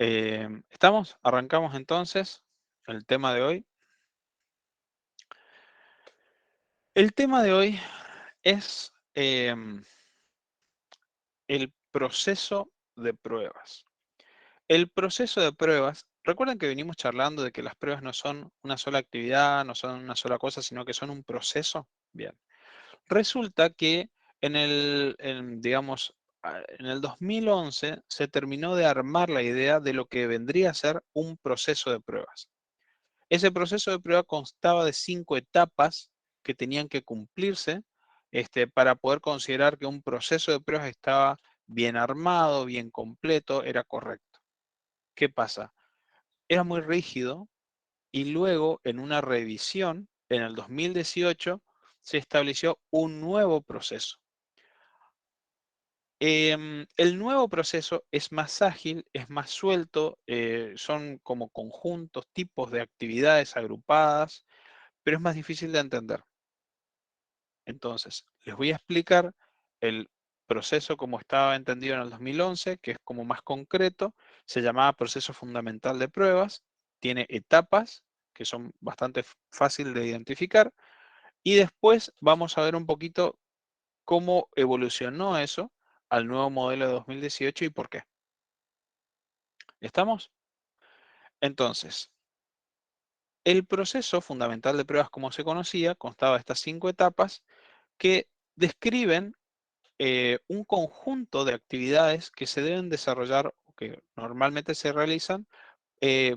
¿Estamos? Arrancamos entonces el tema de hoy. El tema de hoy es el proceso de pruebas. El proceso de pruebas, recuerden que venimos charlando de que las pruebas no son una sola actividad, no son una sola cosa, sino que son un proceso. Bien. Resulta que digamos, en el 2011 se terminó de armar la idea de lo que vendría a ser un proceso de pruebas. Ese proceso de prueba constaba de 5 etapas que tenían que cumplirse para poder considerar que un proceso de pruebas estaba bien armado, bien completo, era correcto. ¿Qué pasa? Era muy rígido y luego en una revisión, en el 2018, se estableció un nuevo proceso. El nuevo proceso es más ágil, es más suelto, son como conjuntos, tipos de actividades agrupadas, pero es más difícil de entender. Entonces, les voy a explicar el proceso como estaba entendido en el 2011, que es como más concreto, se llamaba proceso fundamental de pruebas, tiene etapas que son bastante fácil de identificar, y después vamos a ver un poquito cómo evolucionó eso al nuevo modelo de 2018 y por qué. ¿Estamos? Entonces, el proceso fundamental de pruebas como se conocía constaba de estas 5 etapas que describen un conjunto de actividades que se deben desarrollar o que normalmente se realizan eh,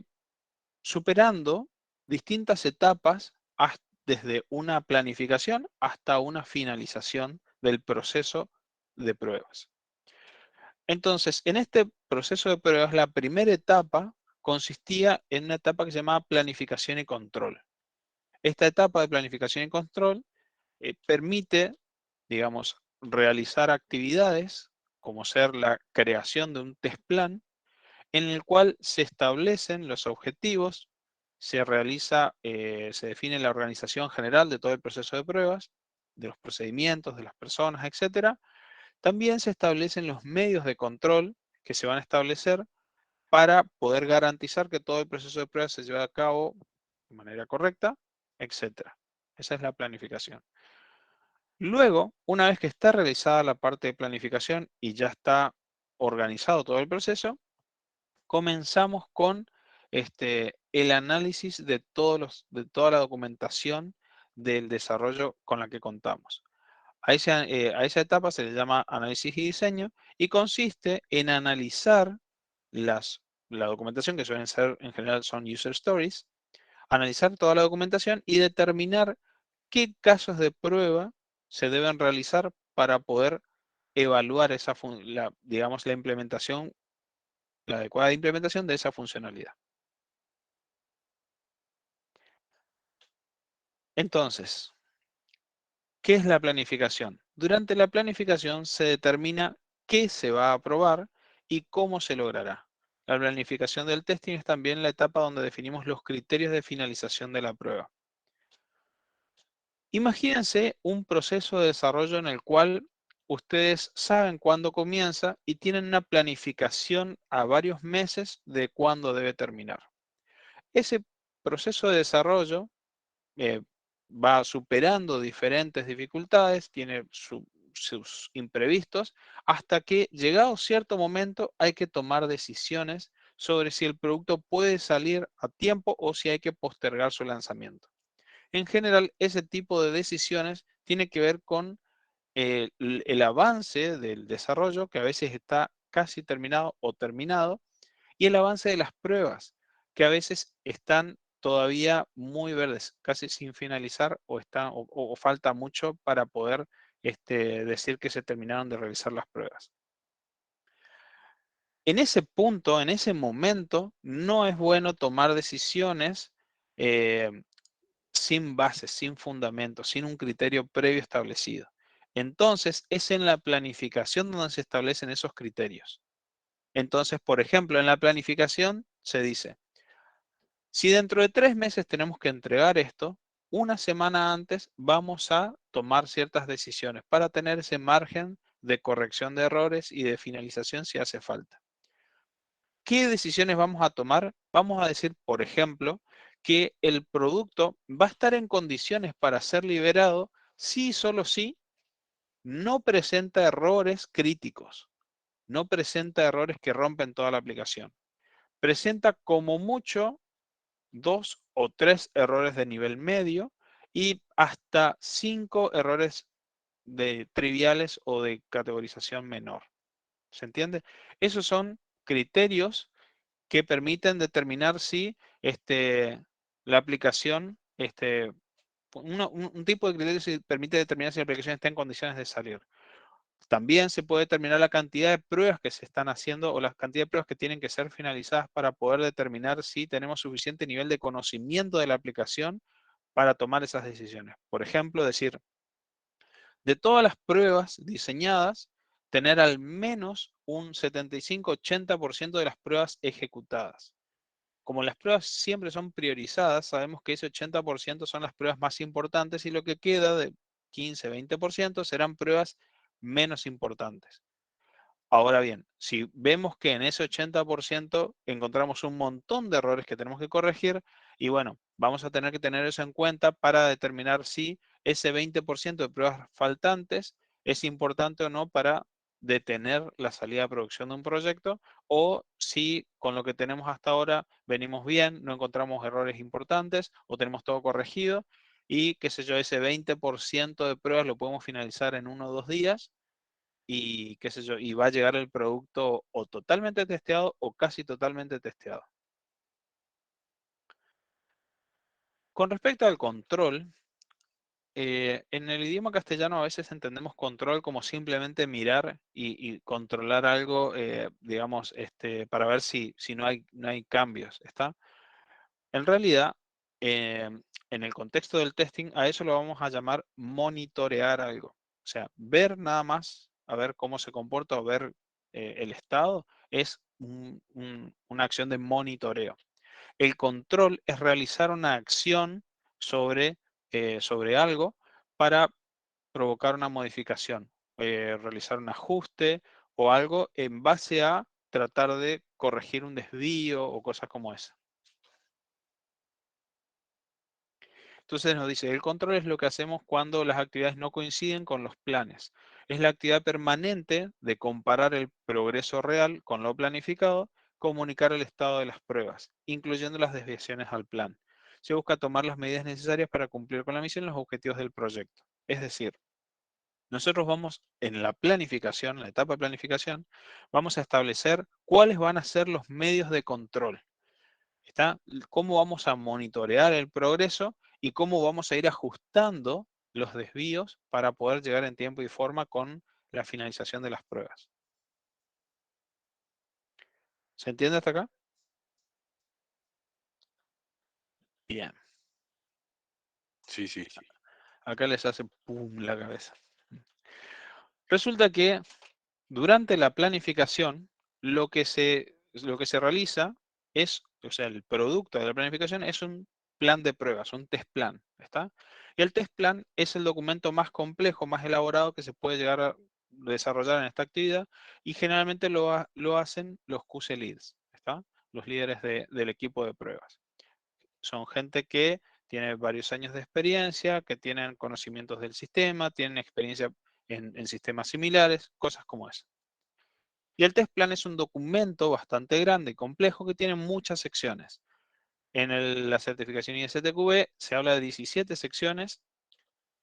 superando distintas etapas desde una planificación hasta una finalización del proceso de pruebas. Entonces, en este proceso de pruebas, la primera etapa consistía en una etapa que se llamaba planificación y control. Esta etapa de planificación y control permite, digamos, realizar actividades como ser la creación de un test plan en el cual se establecen los objetivos, se define la organización general de todo el proceso de pruebas, de los procedimientos, de las personas, etcétera. También se establecen los medios de control que se van a establecer para poder garantizar que todo el proceso de pruebas se lleve a cabo de manera correcta, etcétera. Esa es la planificación. Luego, una vez que está realizada la parte de planificación y ya está organizado todo el proceso, comenzamos con el análisis de toda la documentación del desarrollo con la que contamos. A esa etapa se le llama análisis y diseño y consiste en analizar la documentación, que suelen ser, en general, son user stories, analizar toda la documentación y determinar qué casos de prueba se deben realizar para poder evaluar digamos, la implementación, la adecuada implementación de esa funcionalidad. Entonces, ¿qué es la planificación? Durante la planificación se determina qué se va a aprobar y cómo se logrará. La planificación del testing es también la etapa donde definimos los criterios de finalización de la prueba. Imagínense un proceso de desarrollo en el cual ustedes saben cuándo comienza y tienen una planificación a varios meses de cuándo debe terminar. Ese proceso de desarrollo eh, va superando diferentes dificultades, tiene sus imprevistos, hasta que llegado cierto momento hay que tomar decisiones sobre si el producto puede salir a tiempo o si hay que postergar su lanzamiento. En general, ese tipo de decisiones tiene que ver con el avance del desarrollo, que a veces está casi terminado o terminado, y el avance de las pruebas, que a veces están todavía muy verdes, casi sin finalizar o falta mucho para poder decir que se terminaron de realizar las pruebas. En ese punto, en ese momento, no es bueno tomar decisiones eh, sin bases, sin fundamento, sin un criterio previo establecido. Entonces, es en la planificación donde se establecen esos criterios. Entonces, por ejemplo, en la planificación se dice, si dentro de 3 meses tenemos que entregar esto, una semana antes vamos a tomar ciertas decisiones para tener ese margen de corrección de errores y de finalización si hace falta. ¿Qué decisiones vamos a tomar? Vamos a decir, por ejemplo, que el producto va a estar en condiciones para ser liberado si solo si no presenta errores críticos, no presenta errores que rompen toda la aplicación. Presenta como mucho 2 o 3 errores de nivel medio y hasta 5 errores de triviales o de categorización menor. ¿Se entiende? Esos son criterios que permiten determinar si la aplicación, un tipo de criterio que permite determinar si la aplicación está en condiciones de salir. También se puede determinar la cantidad de pruebas que se están haciendo o la cantidad de pruebas que tienen que ser finalizadas para poder determinar si tenemos suficiente nivel de conocimiento de la aplicación para tomar esas decisiones. Por ejemplo, decir, de todas las pruebas diseñadas, tener al menos un 75-80% de las pruebas ejecutadas. Como las pruebas siempre son priorizadas, sabemos que ese 80% son las pruebas más importantes y lo que queda de 15-20% serán pruebas menos importantes. Ahora bien, si vemos que en ese 80% encontramos un montón de errores que tenemos que corregir, y bueno, vamos a tener que tener eso en cuenta para determinar si ese 20% de pruebas faltantes es importante o no para detener la salida de producción de un proyecto, o si con lo que tenemos hasta ahora venimos bien, no encontramos errores importantes o tenemos todo corregido y qué sé yo, ese 20% de pruebas lo podemos finalizar en 1 o 2 días y qué sé yo, y va a llegar el producto o totalmente testeado o casi totalmente testeado. Con respecto al control, en el idioma castellano a veces entendemos control como simplemente mirar y controlar algo, digamos, para ver si no hay cambios, ¿está? En realidad, eh, en el contexto del testing, a eso lo vamos a llamar monitorear algo. O sea, ver nada más, a ver cómo se comporta o ver el estado, es una acción de monitoreo. El control es realizar una acción sobre algo para provocar una modificación, realizar un ajuste o algo en base a tratar de corregir un desvío o cosas como esa. Entonces nos dice, el control es lo que hacemos cuando las actividades no coinciden con los planes. Es la actividad permanente de comparar el progreso real con lo planificado, comunicar el estado de las pruebas, incluyendo las desviaciones al plan. Se busca tomar las medidas necesarias para cumplir con la misión y los objetivos del proyecto. Es decir, nosotros vamos en la planificación, en la etapa de planificación, vamos a establecer cuáles van a ser los medios de control. ¿Está? Cómo vamos a monitorear el progreso y cómo vamos a ir ajustando los desvíos para poder llegar en tiempo y forma con la finalización de las pruebas. ¿Se entiende hasta acá? Bien. Sí, sí, sí. Acá les hace pum la cabeza. Resulta que durante la planificación, lo que se realiza es, o sea, el producto de la planificación es un plan de pruebas, un test plan, ¿está? Y el test plan es el documento más complejo, más elaborado que se puede llegar a desarrollar en esta actividad y generalmente lo hacen los QC Leads, ¿está? Los líderes del equipo de pruebas. Son gente que tiene varios años de experiencia, que tienen conocimientos del sistema, tienen experiencia en sistemas similares, cosas como esa. Y el test plan es un documento bastante grande y complejo que tiene muchas secciones. En la certificación ISTQB se habla de 17 secciones.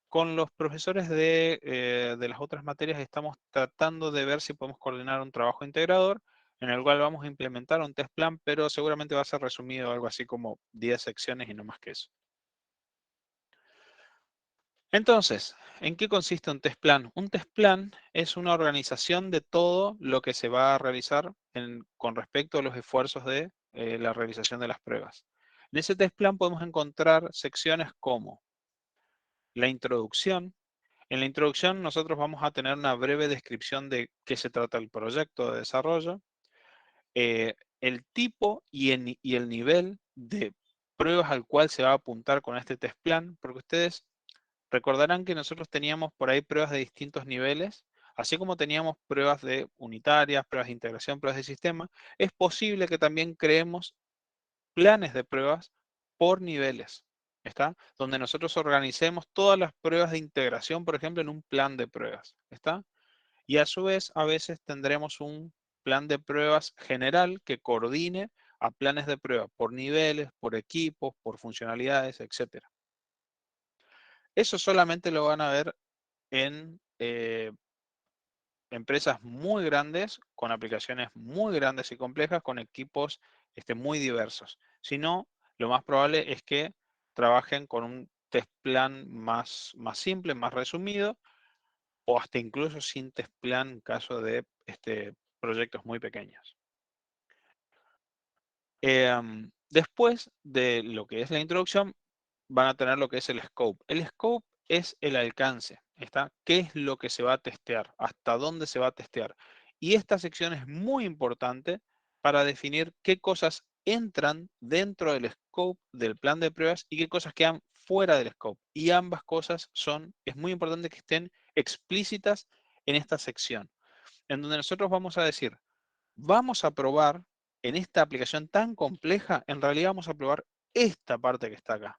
Con los profesores de las otras materias estamos tratando de ver si podemos coordinar un trabajo integrador en el cual vamos a implementar un test plan, pero seguramente va a ser resumido algo así como 10 secciones y no más que eso. Entonces, ¿en qué consiste un test plan? Un test plan es una organización de todo lo que se va a realizar con respecto a los esfuerzos de la realización de las pruebas. En ese test plan podemos encontrar secciones como la introducción. En la introducción nosotros vamos a tener una breve descripción de qué se trata el proyecto de desarrollo, el tipo y el nivel de pruebas al cual se va a apuntar con este test plan, porque ustedes recordarán que nosotros teníamos por ahí pruebas de distintos niveles. Así como teníamos pruebas de unitarias, pruebas de integración, pruebas de sistema, es posible que también creemos planes de pruebas por niveles, ¿está? Donde nosotros organicemos todas las pruebas de integración, por ejemplo, en un plan de pruebas, ¿está? Y a su vez, a veces tendremos un plan de pruebas general que coordine a planes de prueba por niveles, por equipos, por funcionalidades, etcétera. Eso solamente lo van a ver en empresas muy grandes, con aplicaciones muy grandes y complejas, con equipos muy diversos. Si no, lo más probable es que trabajen con un test plan más simple, más resumido, o hasta incluso sin test plan en caso de proyectos muy pequeños. Después de lo que es la introducción, van a tener lo que es el scope. El scope es el alcance, ¿está? ¿Qué es lo que se va a testear? ¿Hasta dónde se va a testear? Y esta sección es muy importante para definir qué cosas entran dentro del scope del plan de pruebas y qué cosas quedan fuera del scope. Y ambas cosas es muy importante que estén explícitas en esta sección, en donde nosotros vamos a decir, vamos a probar en esta aplicación tan compleja, en realidad vamos a probar esta parte que está acá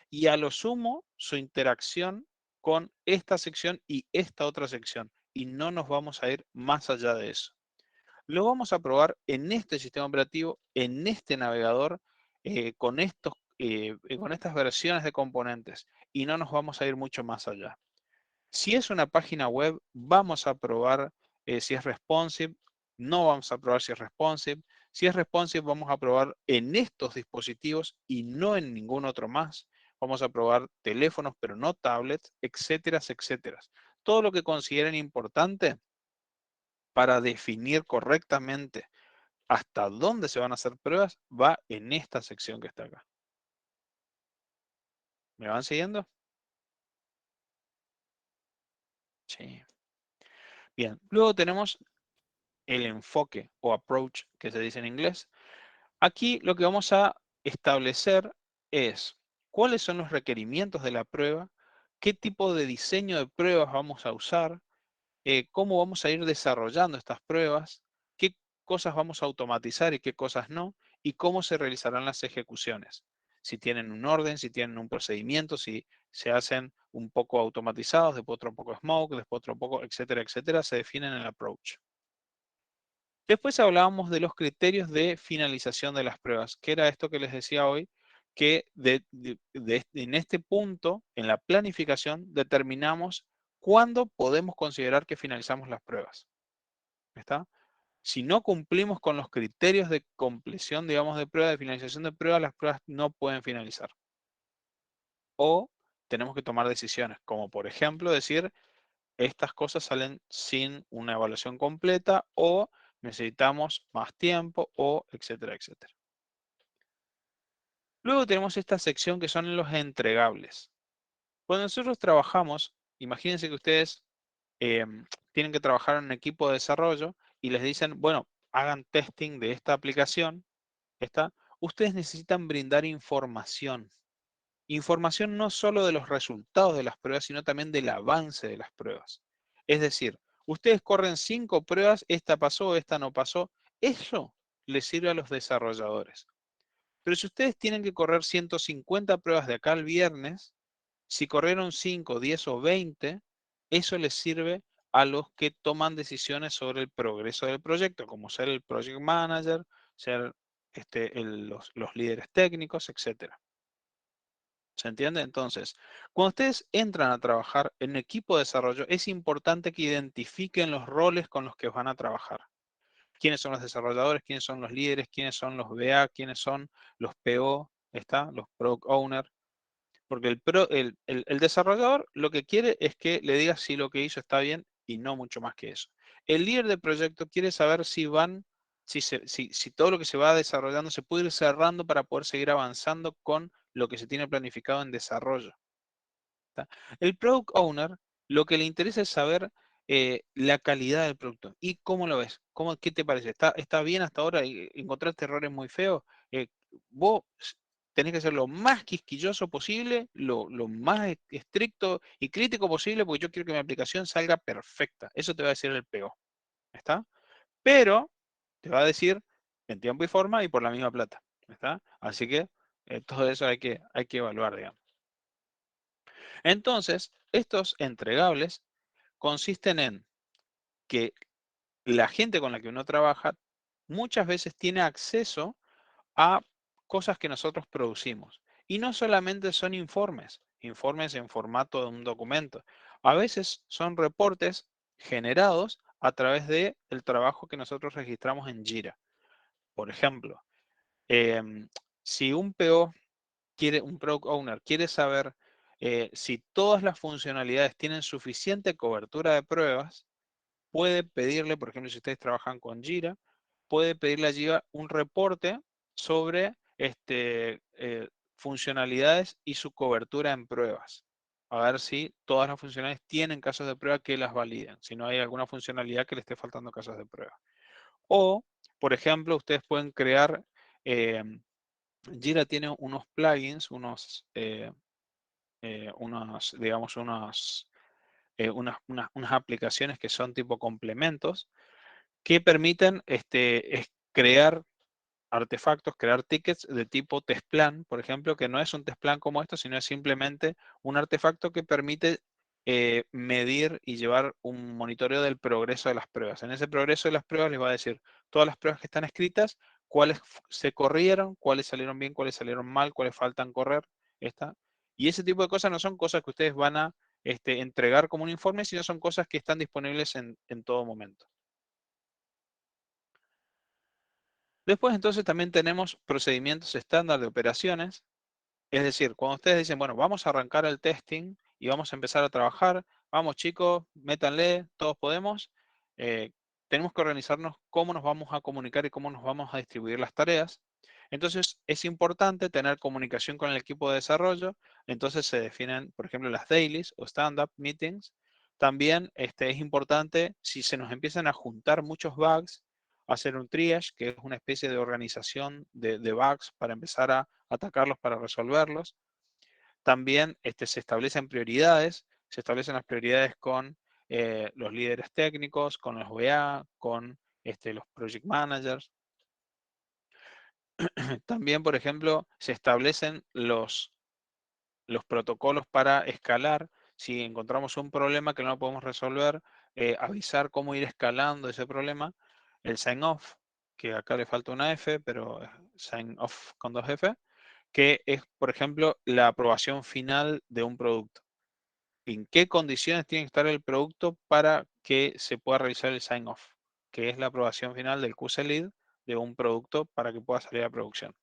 y a lo sumo su interacción con esta sección y esta otra sección. Y no nos vamos a ir más allá de eso. Lo vamos a probar en este sistema operativo, en este navegador, con estas versiones de componentes. Y no nos vamos a ir mucho más allá. Si es una página web, vamos a probar si es responsive. No vamos a probar si es responsive. Si es responsive, vamos a probar en estos dispositivos y no en ningún otro más. Vamos a probar teléfonos, pero no tablets, etcétera, etcétera. Todo lo que consideren importante para definir correctamente hasta dónde se van a hacer pruebas va en esta sección que está acá. ¿Me van siguiendo? Sí. Bien. Luego tenemos el enfoque o approach que se dice en inglés. Aquí lo que vamos a establecer es cuáles son los requerimientos de la prueba, qué tipo de diseño de pruebas vamos a usar, cómo vamos a ir desarrollando estas pruebas, qué cosas vamos a automatizar y qué cosas no, y cómo se realizarán las ejecuciones. Si tienen un orden, si tienen un procedimiento, si se hacen un poco automatizados, después otro poco smoke, después otro poco, etcétera, etcétera, se definen en el approach. Después hablábamos de los criterios de finalización de las pruebas, que era esto que les decía hoy, que en este punto, en la planificación, determinamos cuándo podemos considerar que finalizamos las pruebas. ¿Está? Si no cumplimos con los criterios de compleción, digamos, de prueba, de finalización de prueba, las pruebas no pueden finalizar. O tenemos que tomar decisiones, como por ejemplo decir, estas cosas salen sin una evaluación completa o necesitamos más tiempo o etcétera, etcétera. Luego tenemos esta sección que son los entregables. Cuando nosotros trabajamos, imagínense que ustedes tienen que trabajar en un equipo de desarrollo y les dicen, bueno, hagan testing de esta aplicación, ustedes necesitan brindar información. Información no solo de los resultados de las pruebas, sino también del avance de las pruebas. Es decir, ustedes corren 5 pruebas, esta pasó, esta no pasó. Eso les sirve a los desarrolladores. Pero si ustedes tienen que correr 150 pruebas de acá al viernes, si corrieron 5, 10 o 20, eso les sirve a los que toman decisiones sobre el progreso del proyecto, como ser el project manager, ser los líderes técnicos, etcétera. ¿Se entiende? Entonces, cuando ustedes entran a trabajar en equipo de desarrollo, es importante que identifiquen los roles con los que van a trabajar. ¿Quiénes son los desarrolladores? ¿Quiénes son los líderes? ¿Quiénes son los BA? ¿Quiénes son los PO? Los Product Owner. Porque el desarrollador lo que quiere es que le digas si lo que hizo está bien y no mucho más que eso. El líder de proyecto quiere saber si todo lo que se va desarrollando se puede ir cerrando para poder seguir avanzando con lo que se tiene planificado en desarrollo. ¿Está? El Product Owner lo que le interesa es saber la calidad del producto. ¿Y cómo lo ves? ¿Qué te parece? ¿Está bien hasta ahora? ¿Encontraste errores muy feos? Vos tenés que ser lo más quisquilloso posible, lo más estricto y crítico posible, porque yo quiero que mi aplicación salga perfecta. Eso te va a decir el PO. ¿Está? Pero te va a decir en tiempo y forma y por la misma plata. ¿Está? Así que todo eso hay que evaluar, digamos. Entonces, estos entregables consisten en que la gente con la que uno trabaja muchas veces tiene acceso a cosas que nosotros producimos. Y no solamente son informes, informes en formato de un documento. A veces son reportes generados a través del trabajo que nosotros registramos en Jira. Por ejemplo, em, si un PO quiere, un Product Owner quiere saber si todas las funcionalidades tienen suficiente cobertura de pruebas, puede pedirle, por ejemplo, si ustedes trabajan con Jira, puede pedirle a Jira un reporte sobre funcionalidades y su cobertura en pruebas. A ver si todas las funcionalidades tienen casos de prueba que las validen, si no hay alguna funcionalidad que le esté faltando casos de prueba. O, por ejemplo, ustedes pueden crear, Jira tiene unos plugins, digamos, unas aplicaciones que son tipo complementos, que permiten crear artefactos, crear tickets de tipo test plan, por ejemplo, que no es un test plan como esto, sino es simplemente un artefacto que permite medir y llevar un monitoreo del progreso de las pruebas. En ese progreso de las pruebas les va a decir todas las pruebas que están escritas, cuáles se corrieron, cuáles salieron bien, cuáles salieron mal, cuáles faltan correr. ¿Está? Y ese tipo de cosas no son cosas que ustedes van a entregar como un informe, sino son cosas que están disponibles en todo momento. Después entonces también tenemos procedimientos estándar de operaciones. Es decir, cuando ustedes dicen, bueno, vamos a arrancar el testing y vamos a empezar a trabajar, vamos chicos, métanle, todos podemos, eh, tenemos que organizarnos cómo nos vamos a comunicar y cómo nos vamos a distribuir las tareas. Entonces es importante tener comunicación con el equipo de desarrollo. Entonces se definen, por ejemplo, las dailies o stand-up meetings. También es importante, si se nos empiezan a juntar muchos bugs, hacer un triage, que es una especie de organización de bugs para empezar a atacarlos, para resolverlos. También se establecen prioridades, se establecen las prioridades con los líderes técnicos, con los VA, con los project managers. También, por ejemplo, se establecen los protocolos para escalar. Si encontramos un problema que no podemos resolver, avisar cómo ir escalando ese problema. El sign off, que acá le falta una F, pero sign off con 2 F, que es, por ejemplo, la aprobación final de un producto. ¿En qué condiciones tiene que estar el producto para que se pueda realizar el sign off? Que es la aprobación final del QC lead de un producto para que pueda salir a producción.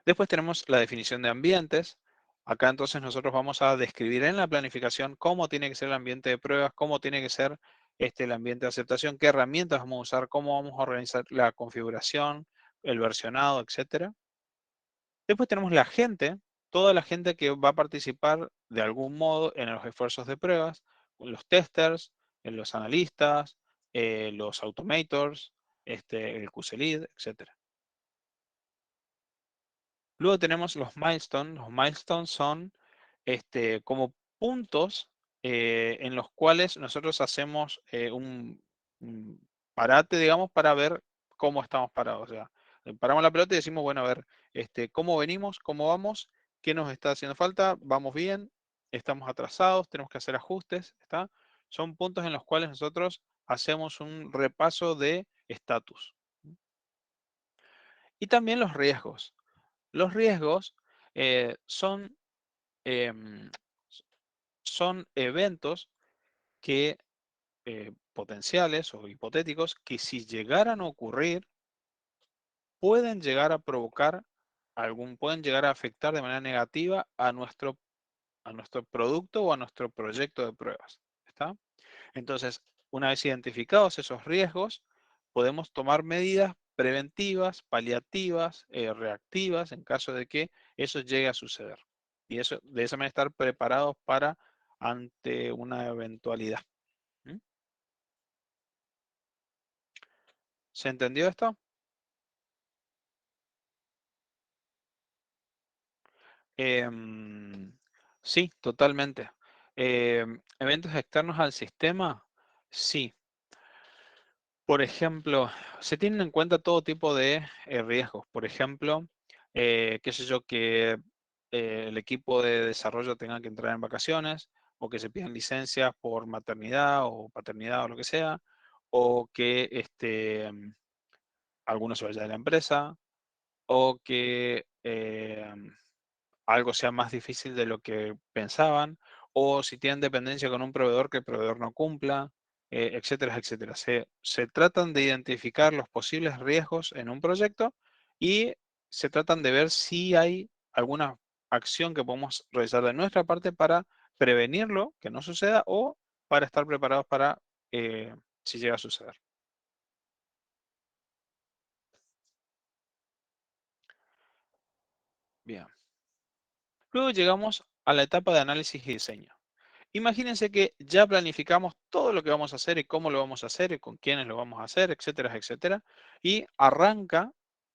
Después tenemos la definición de ambientes. Acá entonces nosotros vamos a describir en la planificación cómo tiene que ser el ambiente de pruebas, cómo tiene que ser el ambiente de aceptación, qué herramientas vamos a usar, cómo vamos a organizar la configuración, el versionado, etc. Después tenemos la gente, toda la gente que va a participar de algún modo en los esfuerzos de pruebas, los testers, los analistas, los automators, el QC lead, etc. Luego tenemos los milestones. Los milestones son como puntos en los cuales nosotros hacemos un parate, digamos, para ver cómo estamos parados. O sea, paramos la pelota y decimos, bueno, a ver, cómo venimos, cómo vamos, qué nos está haciendo falta, vamos bien, estamos atrasados, tenemos que hacer ajustes, ¿está? Son puntos en los cuales nosotros hacemos un repaso de estatus. Y también los riesgos. Los riesgos son, em, son eventos que, potenciales o hipotéticos que si llegaran a ocurrir pueden llegar a provocar pueden llegar a afectar de manera negativa a nuestro producto o a nuestro proyecto de pruebas. ¿Está? Entonces, una vez identificados esos riesgos, podemos tomar medidas preventivas, paliativas, reactivas en caso de que eso llegue a suceder. Y eso, de esa manera estar preparados para ante una eventualidad. ¿Mm? ¿Se entendió esto? Sí, totalmente. Eventos externos al sistema, sí. Por ejemplo, se tienen en cuenta todo tipo de riesgos. Por ejemplo, qué sé yo, que el equipo de desarrollo tenga que entrar en vacaciones, o que se pidan licencias por maternidad o paternidad o lo que sea, o que alguno se vaya de la empresa, o que algo sea más difícil de lo que pensaban, o si tienen dependencia con un proveedor que el proveedor no cumpla, etcétera, etcétera. Se tratan de identificar los posibles riesgos en un proyecto y se tratan de ver si hay alguna acción que podemos realizar de nuestra parte para prevenirlo, que no suceda, o para estar preparados para si llega a suceder. Bien. Luego llegamos a la etapa de análisis y diseño. Imagínense que ya planificamos todo lo que vamos a hacer y cómo lo vamos a hacer y con quiénes lo vamos a hacer, etcétera, etcétera. Y arranca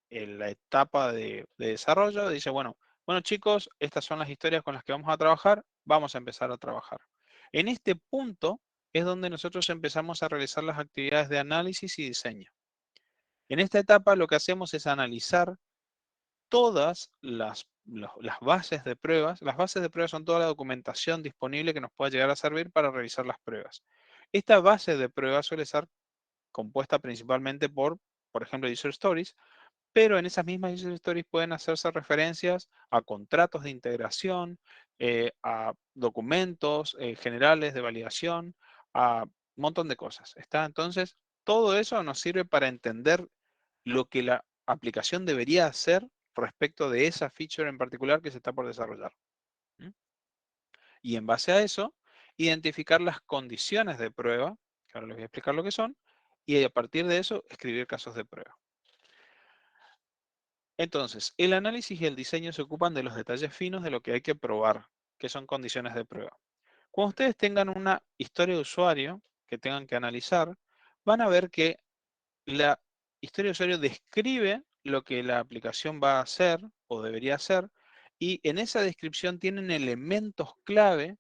en la etapa de desarrollo. Dice, bueno chicos, estas son las historias con las que vamos a trabajar. Vamos a empezar a trabajar. En este punto es donde nosotros empezamos a realizar las actividades de análisis y diseño. En esta etapa lo que hacemos es analizar todas las bases de pruebas. Las bases de pruebas son toda la documentación disponible que nos pueda llegar a servir para realizar las pruebas. Esta base de pruebas suele ser compuesta principalmente por ejemplo, user stories, pero en esas mismas user stories pueden hacerse referencias a contratos de integración, a documentos generales de validación, a un montón de cosas. ¿Está? Entonces, todo eso nos sirve para entender lo que la aplicación debería hacer respecto de esa feature en particular que se está por desarrollar. ¿Mm? Y en base a eso, identificar las condiciones de prueba, que ahora les voy a explicar lo que son, y a partir de eso, escribir casos de prueba. Entonces, el análisis y el diseño se ocupan de los detalles finos de lo que hay que probar, que son condiciones de prueba. Cuando ustedes tengan una historia de usuario que tengan que analizar, van a ver que la historia de usuario describe lo que la aplicación va a hacer o debería hacer, y en esa descripción tienen elementos clave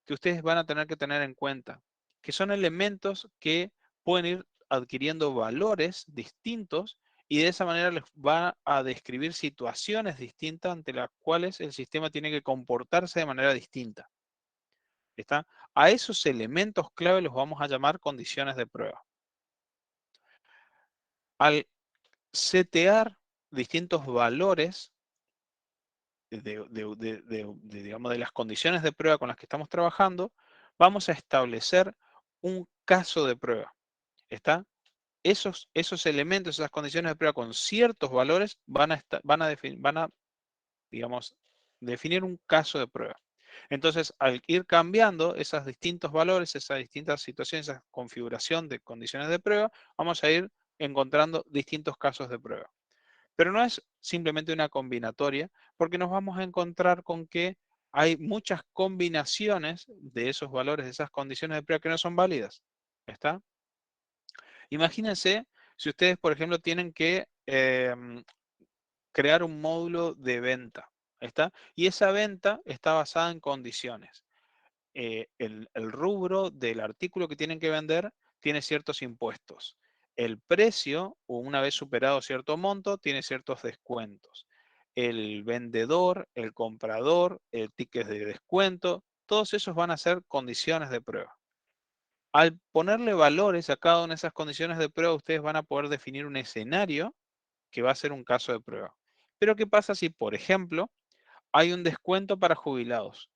que ustedes van a tener que tener en cuenta, que son elementos que pueden ir adquiriendo valores distintos y de esa manera les va a describir situaciones distintas ante las cuales el sistema tiene que comportarse de manera distinta. ¿Está? A esos elementos clave los vamos a llamar condiciones de prueba. Al setear distintos valores digamos, de las condiciones de prueba con las que estamos trabajando, vamos a establecer un caso de prueba. ¿Está? Esos elementos, esas condiciones de prueba con ciertos valores van a, digamos, definir un caso de prueba. Entonces, al ir cambiando esos distintos valores, esas distintas situaciones, esa configuración de condiciones de prueba, vamos a ir encontrando distintos casos de prueba. Pero no es simplemente una combinatoria, porque nos vamos a encontrar con que hay muchas combinaciones de esos valores, de esas condiciones de prueba que no son válidas. ¿Está? Imagínense si ustedes, por ejemplo, tienen que crear un módulo de venta. ¿Está? Y esa venta está basada en condiciones. El rubro del artículo que tienen que vender tiene ciertos impuestos. El precio, una vez superado cierto monto, tiene ciertos descuentos. El vendedor, el comprador, el ticket de descuento, todos esos van a ser condiciones de prueba. Al ponerle valores a cada una de esas condiciones de prueba, ustedes van a poder definir un escenario que va a ser un caso de prueba. Pero ¿qué pasa si, por ejemplo, hay un descuento para jubilados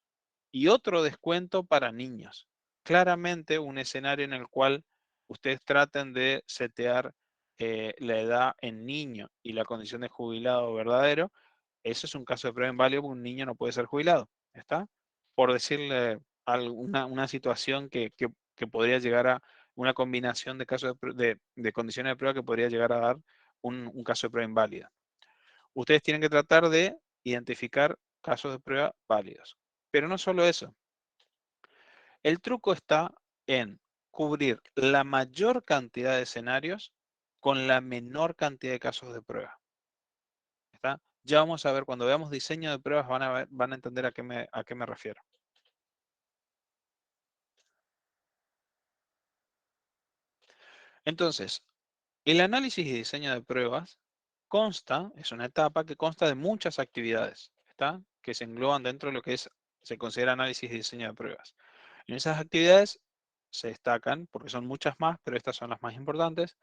y otro descuento para niños? Claramente un escenario en el cual ustedes traten de setear la edad en niño y la condición de jubilado verdadero, eso es un caso de prueba inválido porque un niño no puede ser jubilado. ¿Está? Por decirle una situación que podría llegar a una combinación de casos de condiciones de prueba que podría llegar a dar un caso de prueba inválida. Ustedes tienen que tratar de identificar casos de prueba válidos. Pero no solo eso. El truco está en cubrir la mayor cantidad de escenarios con la menor cantidad de casos de prueba. ¿Está? Ya vamos a ver, cuando veamos diseño de pruebas van a entender a qué me refiero. Entonces, el análisis y diseño de pruebas es una etapa que consta de muchas actividades, ¿está? Que se engloban dentro de lo que se considera análisis y diseño de pruebas. En esas actividades se destacan, porque son muchas más, pero estas son las más importantes: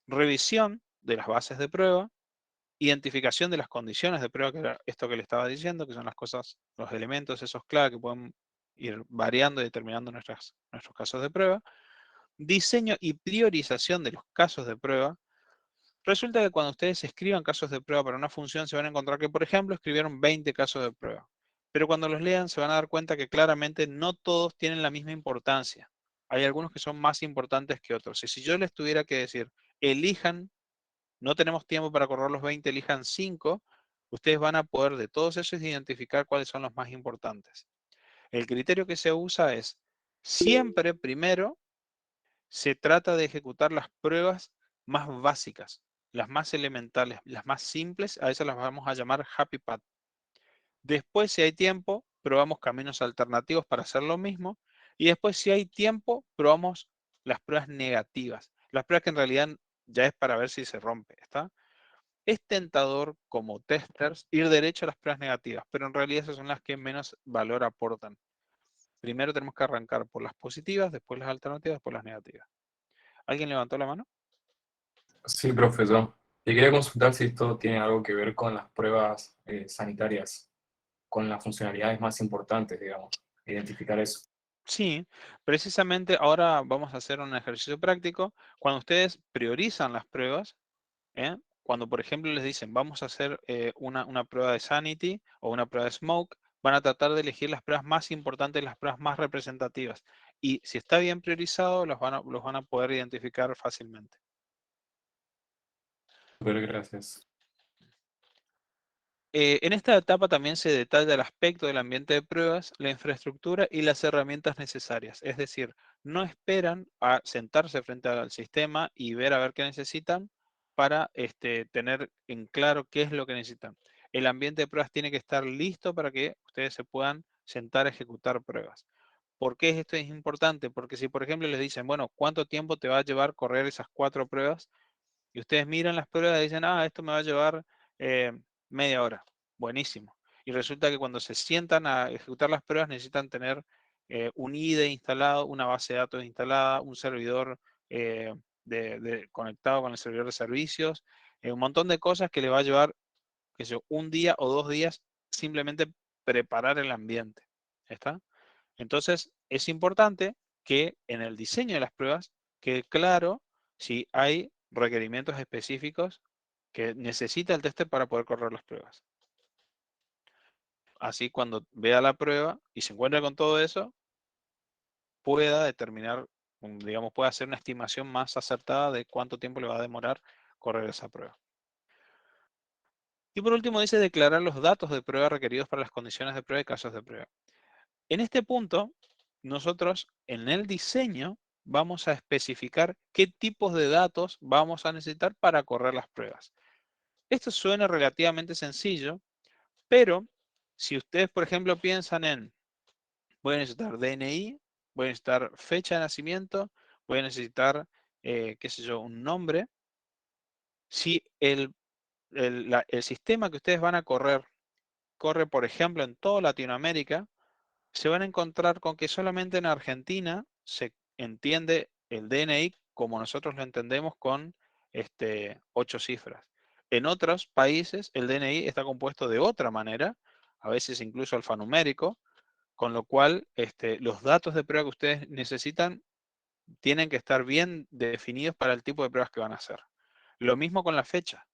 revisión de las bases de prueba, identificación de las condiciones de prueba, que era esto que le estaba diciendo, que son las cosas, los elementos esos clave que pueden ir variando y determinando nuestros casos de prueba, diseño y priorización de los casos de prueba. Resulta que cuando ustedes escriban casos de prueba para una función, se van a encontrar que, por ejemplo, escribieron 20 casos de prueba. Pero cuando los lean, se van a dar cuenta que claramente no todos tienen la misma importancia. Hay algunos que son más importantes que otros. Y si yo les tuviera que decir, elijan, no tenemos tiempo para correr los 20, elijan 5, ustedes van a poder de todos esos identificar cuáles son los más importantes. El criterio que se usa es siempre primero se trata de ejecutar las pruebas más básicas, las más elementales, las más simples, a esas las vamos a llamar happy path. Después, si hay tiempo, probamos caminos alternativos para hacer lo mismo. Y después, si hay tiempo, probamos las pruebas negativas. Las pruebas que en realidad ya es para ver si se rompe, ¿está? Es tentador como testers ir derecho a las pruebas negativas, pero en realidad esas son las que menos valor aportan. Primero tenemos que arrancar por las positivas, después las alternativas, después las negativas. ¿Alguien levantó la mano? Sí, profesor. Te quería consultar si esto tiene algo que ver con las pruebas sanitarias, con las funcionalidades más importantes, digamos, identificar eso. Sí, precisamente ahora vamos a hacer un ejercicio práctico. Cuando ustedes priorizan las pruebas, ¿eh? Cuando por ejemplo les dicen vamos a hacer una prueba de Sanity o una prueba de Smoke, van a tratar de elegir las pruebas más importantes, las pruebas más representativas. Y si está bien priorizado, los van a poder identificar fácilmente. Super, gracias. En esta etapa también se detalla el aspecto del ambiente de pruebas, la infraestructura y las herramientas necesarias. Es decir, no esperan a sentarse frente al sistema y ver a ver qué necesitan para tener en claro qué es lo que necesitan. El ambiente de pruebas tiene que estar listo para que ustedes se puedan sentar a ejecutar pruebas. ¿Por qué esto es importante? Porque si, por ejemplo, les dicen, bueno, ¿cuánto tiempo te va a llevar correr esas 4 pruebas? Y ustedes miran las pruebas y dicen, esto me va a llevar eh, media hora. Buenísimo. Y resulta que cuando se sientan a ejecutar las pruebas necesitan tener un IDE instalado, una base de datos instalada, un servidor eh, conectado con el servidor de servicios, un montón de cosas que le va a llevar, qué sé yo, un día o 2 días simplemente preparar el ambiente. ¿Está? Entonces, es importante que en el diseño de las pruebas quede claro si hay requerimientos específicos que necesita el tester para poder correr las pruebas. Así, cuando vea la prueba y se encuentre con todo eso, pueda determinar, digamos, pueda hacer una estimación más acertada de cuánto tiempo le va a demorar correr esa prueba. Y por último, dice declarar los datos de prueba requeridos para las condiciones de prueba y casos de prueba. En este punto, nosotros en el diseño vamos a especificar qué tipos de datos vamos a necesitar para correr las pruebas. Esto suena relativamente sencillo, pero si ustedes, por ejemplo, piensan en, voy a necesitar DNI, voy a necesitar fecha de nacimiento, voy a necesitar, qué sé yo, un nombre. Si el sistema que ustedes van a correr corre, por ejemplo, en toda Latinoamérica, se van a encontrar con que solamente en Argentina se entiende el DNI como nosotros lo entendemos con 8 cifras. En otros países el DNI está compuesto de otra manera, a veces incluso alfanumérico, con lo cual los datos de prueba que ustedes necesitan tienen que estar bien definidos para el tipo de pruebas que van a hacer. Lo mismo con la fecha.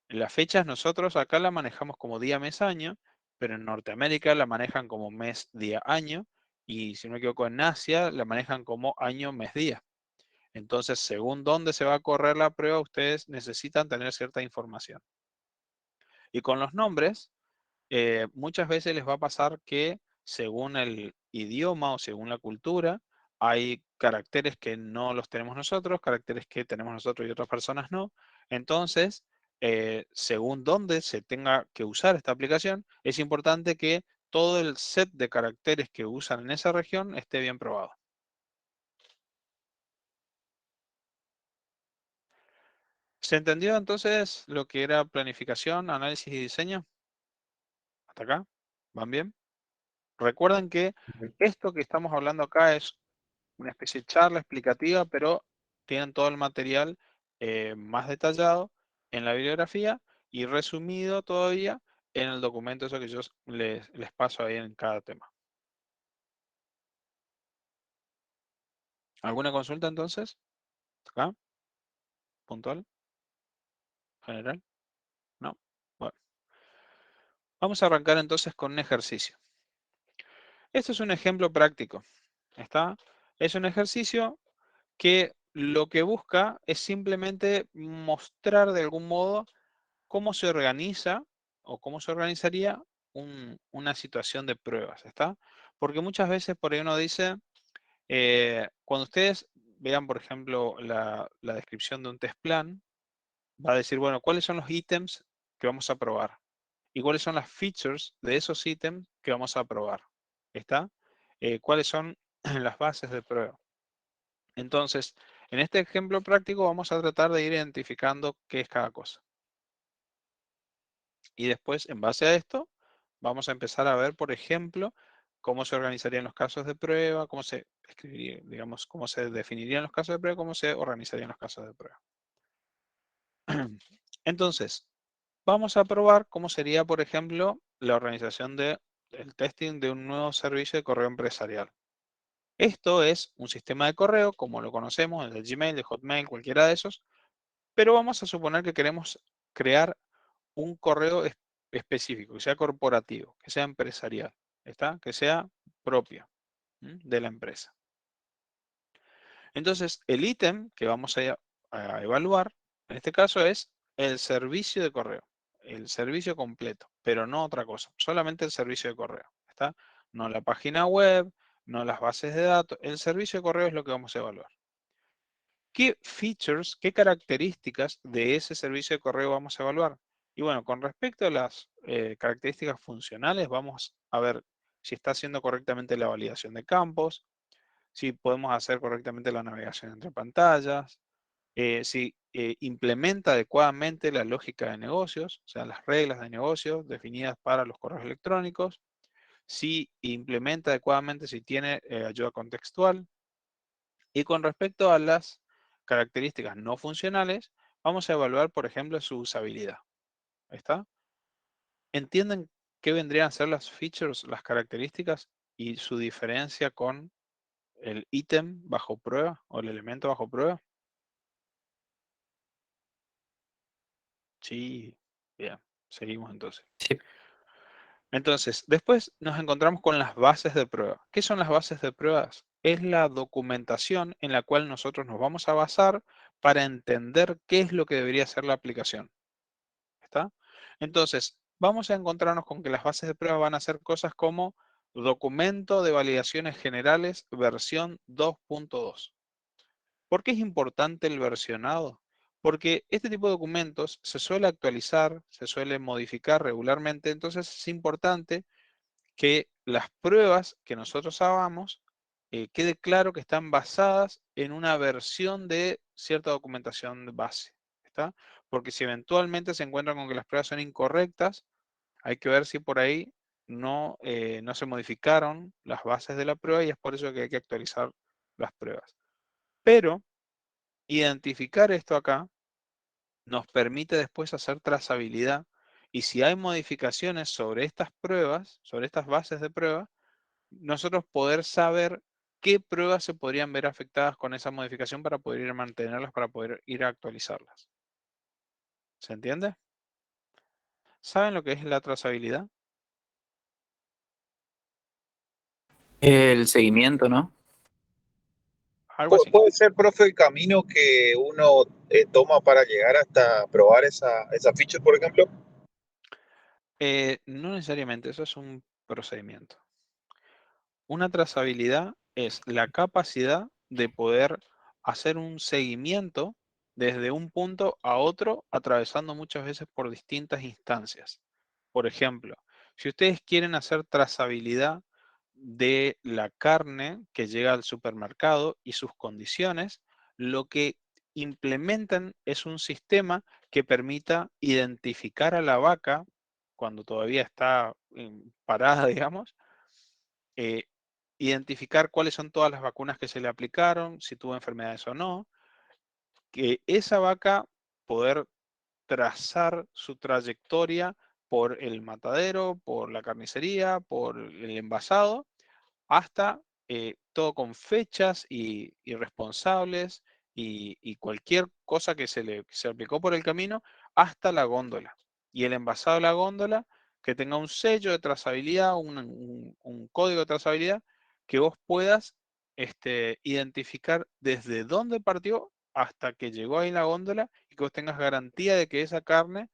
Las fechas nosotros acá la manejamos como día, mes, año, pero en Norteamérica la manejan como mes, día, año, y si no me equivoco en Asia la manejan como año, mes, día. Entonces, según dónde se va a correr la prueba, ustedes necesitan tener cierta información. Y con los nombres, muchas veces les va a pasar que según el idioma o según la cultura, hay caracteres que no los tenemos nosotros, caracteres que tenemos nosotros y otras personas no. Entonces, según dónde se tenga que usar esta aplicación, es importante que todo el set de caracteres que usan en esa región esté bien probado. ¿Se entendió entonces lo que era planificación, análisis y diseño? ¿Hasta acá? ¿Van bien? Recuerden que esto que estamos hablando acá es una especie de charla explicativa, pero tienen todo el material más detallado en la bibliografía y resumido todavía en el documento eso que yo les paso ahí en cada tema. ¿Alguna consulta entonces? ¿Acá? ¿Puntual? ¿General? ¿No? Bueno. Vamos a arrancar entonces con un ejercicio. Este es un ejemplo práctico. ¿Está? Es un ejercicio que lo que busca es simplemente mostrar de algún modo cómo se organiza o cómo se organizaría una situación de pruebas, ¿está? Porque muchas veces por ahí uno dice, cuando ustedes vean, por ejemplo, la descripción de un test plan, va a decir, bueno, ¿cuáles son los ítems que vamos a probar? ¿Y cuáles son las features de esos ítems que vamos a probar? ¿Está? ¿Cuáles son las bases de prueba? Entonces, en este ejemplo práctico vamos a tratar de ir identificando qué es cada cosa. Y después, en base a esto, vamos a empezar a ver, por ejemplo, cómo se organizarían los casos de prueba, cómo se escribiría, digamos, cómo se definirían los casos de prueba, cómo se organizarían los casos de prueba. Entonces, vamos a probar cómo sería, por ejemplo, la organización del testing de un nuevo servicio de correo empresarial. Esto es un sistema de correo, como lo conocemos, el de Gmail, de Hotmail, cualquiera de esos, pero vamos a suponer que queremos crear un correo específico, que sea corporativo, que sea empresarial, ¿está? Que sea propio de la empresa. Entonces, el ítem que vamos a evaluar, en este caso, es el servicio de correo, el servicio completo, pero no otra cosa, solamente el servicio de correo, ¿está? No la página web, no las bases de datos, el servicio de correo es lo que vamos a evaluar. ¿Qué features, qué características de ese servicio de correo vamos a evaluar? Y bueno, con respecto a las características funcionales, vamos a ver si está haciendo correctamente la validación de campos, si podemos hacer correctamente la navegación entre pantallas, si implementa adecuadamente la lógica de negocios, o sea, las reglas de negocios definidas para los correos electrónicos, si implementa adecuadamente, si tiene ayuda contextual. Y con respecto a las características no funcionales, vamos a evaluar, por ejemplo, su usabilidad. ¿Está? ¿Entienden qué vendrían a ser las features, las características y su diferencia con el ítem bajo prueba o el elemento bajo prueba? Sí, bien, seguimos entonces. Sí. Entonces, después nos encontramos con las bases de prueba. ¿Qué son las bases de pruebas? Es la documentación en la cual nosotros nos vamos a basar para entender qué es lo que debería hacer la aplicación. ¿Está? Entonces, vamos a encontrarnos con que las bases de prueba van a ser cosas como documento de validaciones generales versión 2.2. ¿Por qué es importante el versionado? Porque este tipo de documentos se suele actualizar, se suele modificar regularmente, entonces es importante que las pruebas que nosotros hagamos quede claro que están basadas en una versión de cierta documentación de base. ¿Está? Porque si eventualmente se encuentran con que las pruebas son incorrectas, hay que ver si por ahí no se modificaron las bases de la prueba y es por eso que hay que actualizar las pruebas. Pero identificar esto acá nos permite después hacer trazabilidad y si hay modificaciones sobre estas pruebas, sobre estas bases de prueba, nosotros poder saber qué pruebas se podrían ver afectadas con esa modificación para poder ir a mantenerlas, para poder ir a actualizarlas. ¿Se entiende? ¿Saben lo que es la trazabilidad? El seguimiento, ¿no? Algo así. ¿Puede ser, profe, el camino que uno toma para llegar hasta probar esa feature, por ejemplo? No necesariamente, eso es un procedimiento. Una trazabilidad es la capacidad de poder hacer un seguimiento desde un punto a otro, atravesando muchas veces por distintas instancias. Por ejemplo, si ustedes quieren hacer trazabilidad de la carne que llega al supermercado y sus condiciones, lo que implementan es un sistema que permita identificar a la vaca cuando todavía está parada, digamos, eh, identificar cuáles son todas las vacunas que se le aplicaron, si tuvo enfermedades o no, que esa vaca poder trazar su trayectoria por el matadero, por la carnicería, por el envasado, hasta todo con fechas y responsables y cualquier cosa que se aplicó por el camino, hasta la góndola. Y el envasado de la góndola que tenga un sello de trazabilidad, un código de trazabilidad, que vos puedas identificar desde dónde partió hasta que llegó ahí la góndola y que vos tengas garantía de que esa carne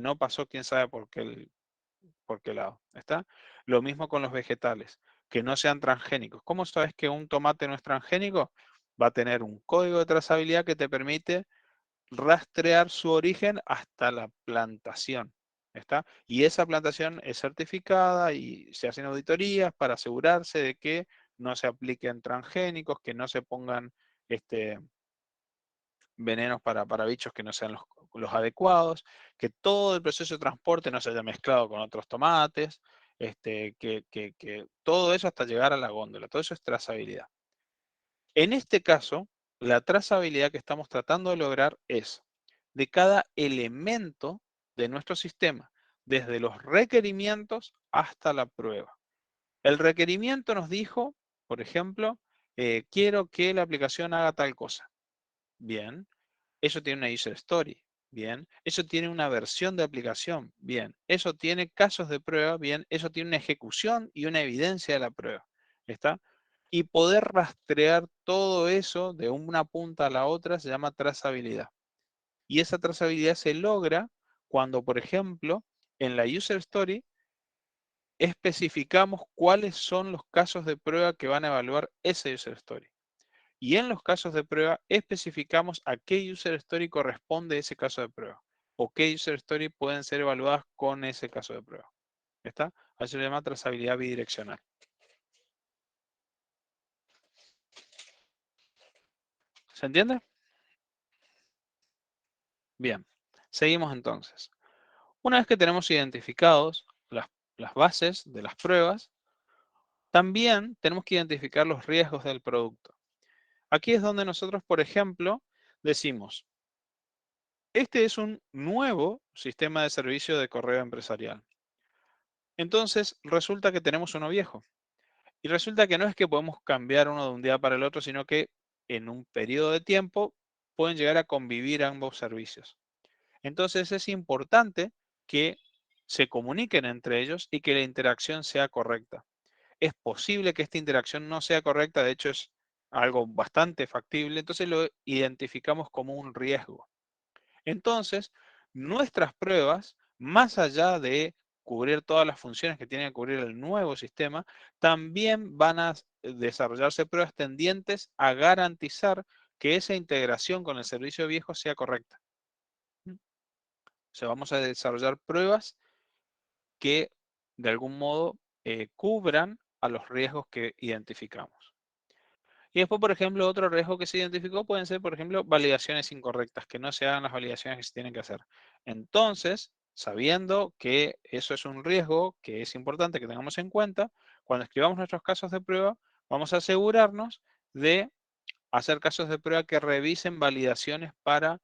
no pasó quién sabe por qué lado. ¿Está? Lo mismo con los vegetales, que no sean transgénicos. ¿Cómo sabes que un tomate no es transgénico? Va a tener un código de trazabilidad que te permite rastrear su origen hasta la plantación. ¿Está? Y esa plantación es certificada y se hacen auditorías para asegurarse de que no se apliquen transgénicos, que no se pongan venenos para bichos que no sean los adecuados, que todo el proceso de transporte no se haya mezclado con otros tomates, que todo eso hasta llegar a la góndola, todo eso es trazabilidad. En este caso, la trazabilidad que estamos tratando de lograr es de cada elemento de nuestro sistema, desde los requerimientos hasta la prueba. El requerimiento nos dijo, por ejemplo, quiero que la aplicación haga tal cosa. Bien. Eso tiene una user story. Bien. Eso tiene una versión de aplicación. Bien. Eso tiene casos de prueba. Bien. Eso tiene una ejecución y una evidencia de la prueba. ¿Está? Y poder rastrear todo eso de una punta a la otra se llama trazabilidad. Y esa trazabilidad se logra cuando, por ejemplo, en la user story especificamos cuáles son los casos de prueba que van a evaluar esa user story. Y en los casos de prueba especificamos a qué user story corresponde ese caso de prueba o qué user story pueden ser evaluadas con ese caso de prueba. ¿Está? A eso se llama trazabilidad bidireccional. ¿Se entiende? Bien, seguimos entonces. Una vez que tenemos identificados las bases de las pruebas, también tenemos que identificar los riesgos del producto. Aquí es donde nosotros, por ejemplo, decimos, este es un nuevo sistema de servicio de correo empresarial. Entonces, resulta que tenemos uno viejo. Y resulta que no es que podemos cambiar uno de un día para el otro, sino que en un periodo de tiempo pueden llegar a convivir ambos servicios. Entonces, es importante que se comuniquen entre ellos y que la interacción sea correcta. Es posible que esta interacción no sea correcta, de hecho es algo bastante factible, entonces lo identificamos como un riesgo. Entonces, nuestras pruebas, más allá de cubrir todas las funciones que tiene que cubrir el nuevo sistema, también van a desarrollarse pruebas tendientes a garantizar que esa integración con el servicio viejo sea correcta. O sea, vamos a desarrollar pruebas que de algún modo cubran a los riesgos que identificamos. Y después, por ejemplo, otro riesgo que se identificó pueden ser, por ejemplo, validaciones incorrectas, que no se hagan las validaciones que se tienen que hacer. Entonces, sabiendo que eso es un riesgo que es importante que tengamos en cuenta, cuando escribamos nuestros casos de prueba, vamos a asegurarnos de hacer casos de prueba que revisen validaciones para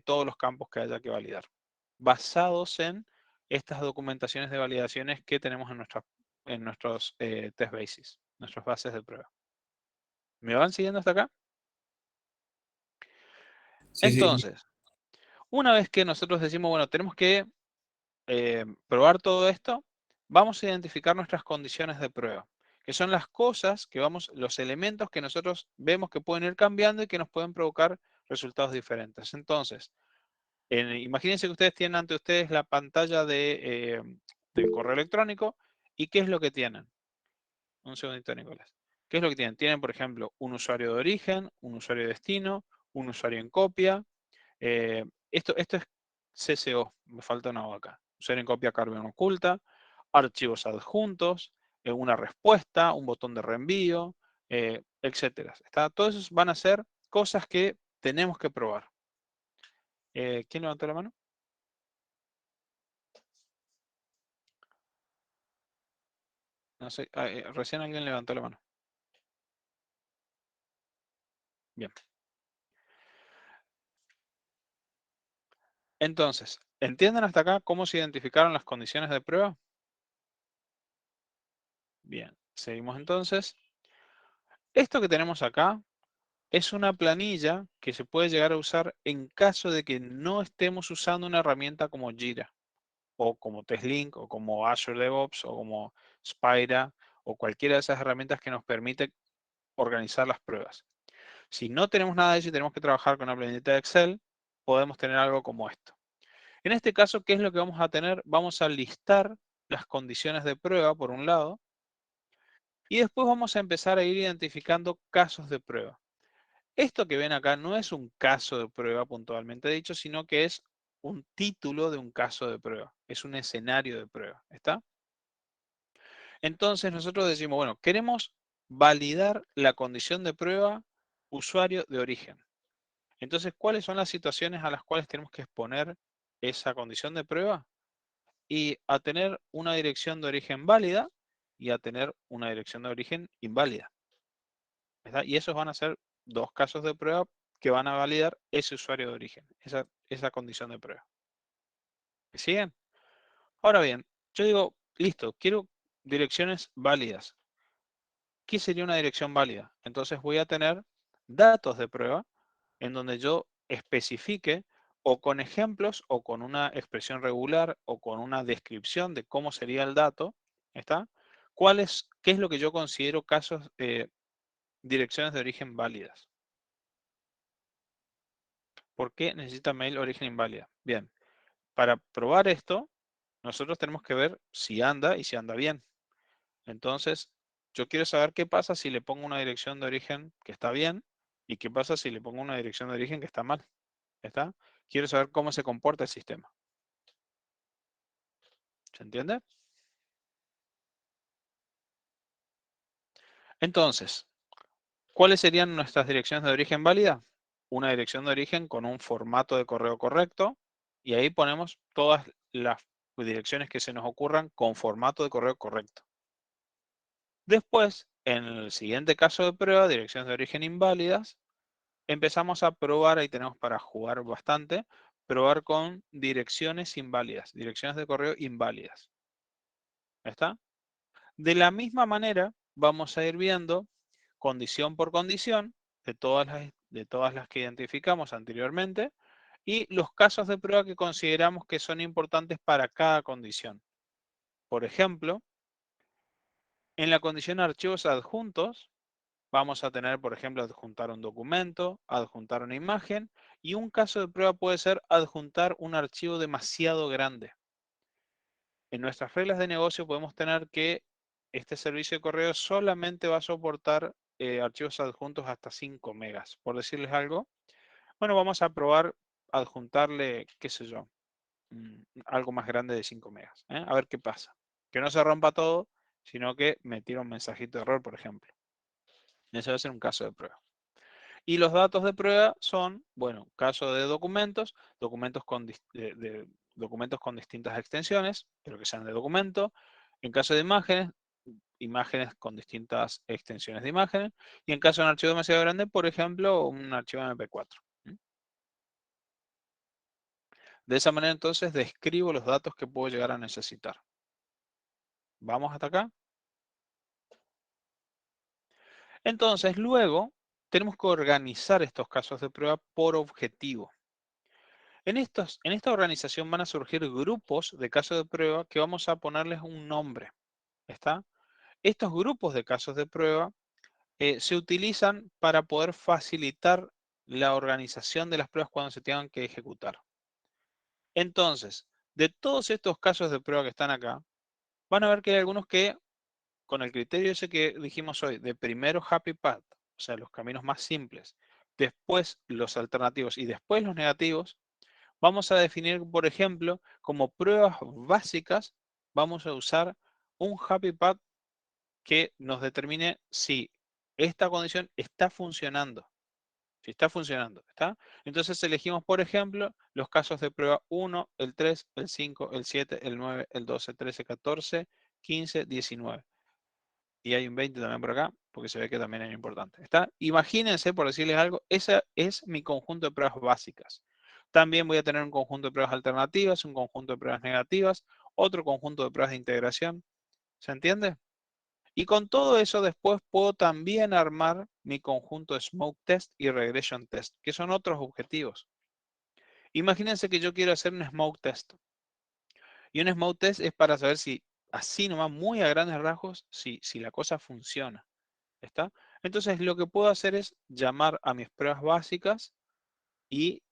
todos los campos que haya que validar, basados en estas documentaciones de validaciones que tenemos en nuestros test bases, nuestras bases de prueba. ¿Me van siguiendo hasta acá? Sí, sí. Entonces, una vez que nosotros decimos, bueno, tenemos que probar todo esto, vamos a identificar nuestras condiciones de prueba, que son las cosas que los elementos que nosotros vemos que pueden ir cambiando y que nos pueden provocar resultados diferentes. Entonces, imagínense que ustedes tienen ante ustedes la pantalla del correo electrónico y ¿qué es lo que tienen? Un segundito, Nicolás. ¿Qué es lo que tienen? Tienen, por ejemplo, un usuario de origen, un usuario de destino, un usuario en copia, Esto es CCO, me falta una O acá. Usuario en copia carbono oculta, archivos adjuntos, una respuesta, un botón de reenvío, etcétera. Todos esos van a ser cosas que tenemos que probar. ¿Quién levantó la mano? No sé, recién alguien levantó la mano. Bien. Entonces, ¿entienden hasta acá cómo se identificaron las condiciones de prueba? Bien, seguimos entonces. Esto que tenemos acá es una planilla que se puede llegar a usar en caso de que no estemos usando una herramienta como Jira, o como TestLink, o como Azure DevOps, o como Spira, o cualquiera de esas herramientas que nos permite organizar las pruebas. Si no tenemos nada de eso y tenemos que trabajar con una planillita de Excel, podemos tener algo como esto. En este caso, ¿qué es lo que vamos a tener? Vamos a listar las condiciones de prueba, por un lado, y después vamos a empezar a ir identificando casos de prueba. Esto que ven acá no es un caso de prueba puntualmente dicho, sino que es un título de un caso de prueba. Es un escenario de prueba. ¿Está? Entonces nosotros decimos, bueno, queremos validar la condición de prueba usuario de origen. Entonces, ¿cuáles son las situaciones a las cuales tenemos que exponer esa condición de prueba? Y a tener una dirección de origen válida y a tener una dirección de origen inválida. ¿Verdad? Y esos van a ser dos casos de prueba que van a validar ese usuario de origen, esa condición de prueba. ¿Me siguen? Ahora bien, yo digo, listo, quiero direcciones válidas. ¿Qué sería una dirección válida? Entonces voy a tener datos de prueba en donde yo especifique o con ejemplos o con una expresión regular o con una descripción de cómo sería el dato, ¿está? ¿Qué es lo que yo considero casos, direcciones de origen válidas? ¿Por qué necesita mail origen inválida? Bien, para probar esto, nosotros tenemos que ver si anda y si anda bien. Entonces, yo quiero saber qué pasa si le pongo una dirección de origen que está bien y qué pasa si le pongo una dirección de origen que está mal. ¿Está? Quiero saber cómo se comporta el sistema. ¿Se entiende? Entonces, ¿cuáles serían nuestras direcciones de origen válida? Una dirección de origen con un formato de correo correcto y ahí ponemos todas las direcciones que se nos ocurran con formato de correo correcto. Después, en el siguiente caso de prueba, direcciones de origen inválidas, empezamos a probar, ahí tenemos para jugar bastante, probar con direcciones inválidas, direcciones de correo inválidas. ¿Está? De la misma manera, vamos a ir viendo condición por condición de todas las que identificamos anteriormente y los casos de prueba que consideramos que son importantes para cada condición. Por ejemplo, en la condición archivos adjuntos, vamos a tener, por ejemplo, adjuntar un documento, adjuntar una imagen y un caso de prueba puede ser adjuntar un archivo demasiado grande. En nuestras reglas de negocio podemos tener que este servicio de correo solamente va a soportar archivos adjuntos hasta 5 megas. Por decirles algo, bueno, vamos a probar adjuntarle, qué sé yo, algo más grande de 5 megas. A ver qué pasa. Que no se rompa todo, sino que me tira un mensajito de error, por ejemplo. Ese va a ser un caso de prueba. Y los datos de prueba son, bueno, caso de documentos, documentos con distintas extensiones, pero que sean de documento. En caso de imágenes, imágenes con distintas extensiones de imágenes. Y en caso de un archivo demasiado grande, por ejemplo, un archivo MP4. De esa manera, entonces, describo los datos que puedo llegar a necesitar. ¿Vamos hasta acá? Entonces, luego, tenemos que organizar estos casos de prueba por objetivo. En esta organización van a surgir grupos de casos de prueba que vamos a ponerles un nombre. ¿Está? Estos grupos de casos de prueba se utilizan para poder facilitar la organización de las pruebas cuando se tengan que ejecutar. Entonces, de todos estos casos de prueba que están acá, van a ver que hay algunos que, con el criterio ese que dijimos hoy, de primero happy path, o sea, los caminos más simples, después los alternativos y después los negativos, vamos a definir, por ejemplo, como pruebas básicas, vamos a usar un happy path que nos determine si esta condición está funcionando. Si está funcionando, ¿está? Entonces elegimos, por ejemplo, los casos de prueba 1, el 3, el 5, el 7, el 9, el 12, 13, 14, 15, 19. Y hay un 20 también por acá, porque se ve que también es importante. ¿Está? Imagínense, por decirles algo, ese es mi conjunto de pruebas básicas. También voy a tener un conjunto de pruebas alternativas, un conjunto de pruebas negativas, otro conjunto de pruebas de integración. ¿Se entiende? Y con todo eso después puedo también armar mi conjunto de smoke test y regression test, que son otros objetivos. Imagínense que yo quiero hacer un smoke test. Y un smoke test es para saber si, así nomás, muy a grandes rasgos, si la cosa funciona. ¿Está? Entonces lo que puedo hacer es llamar a mis pruebas básicas y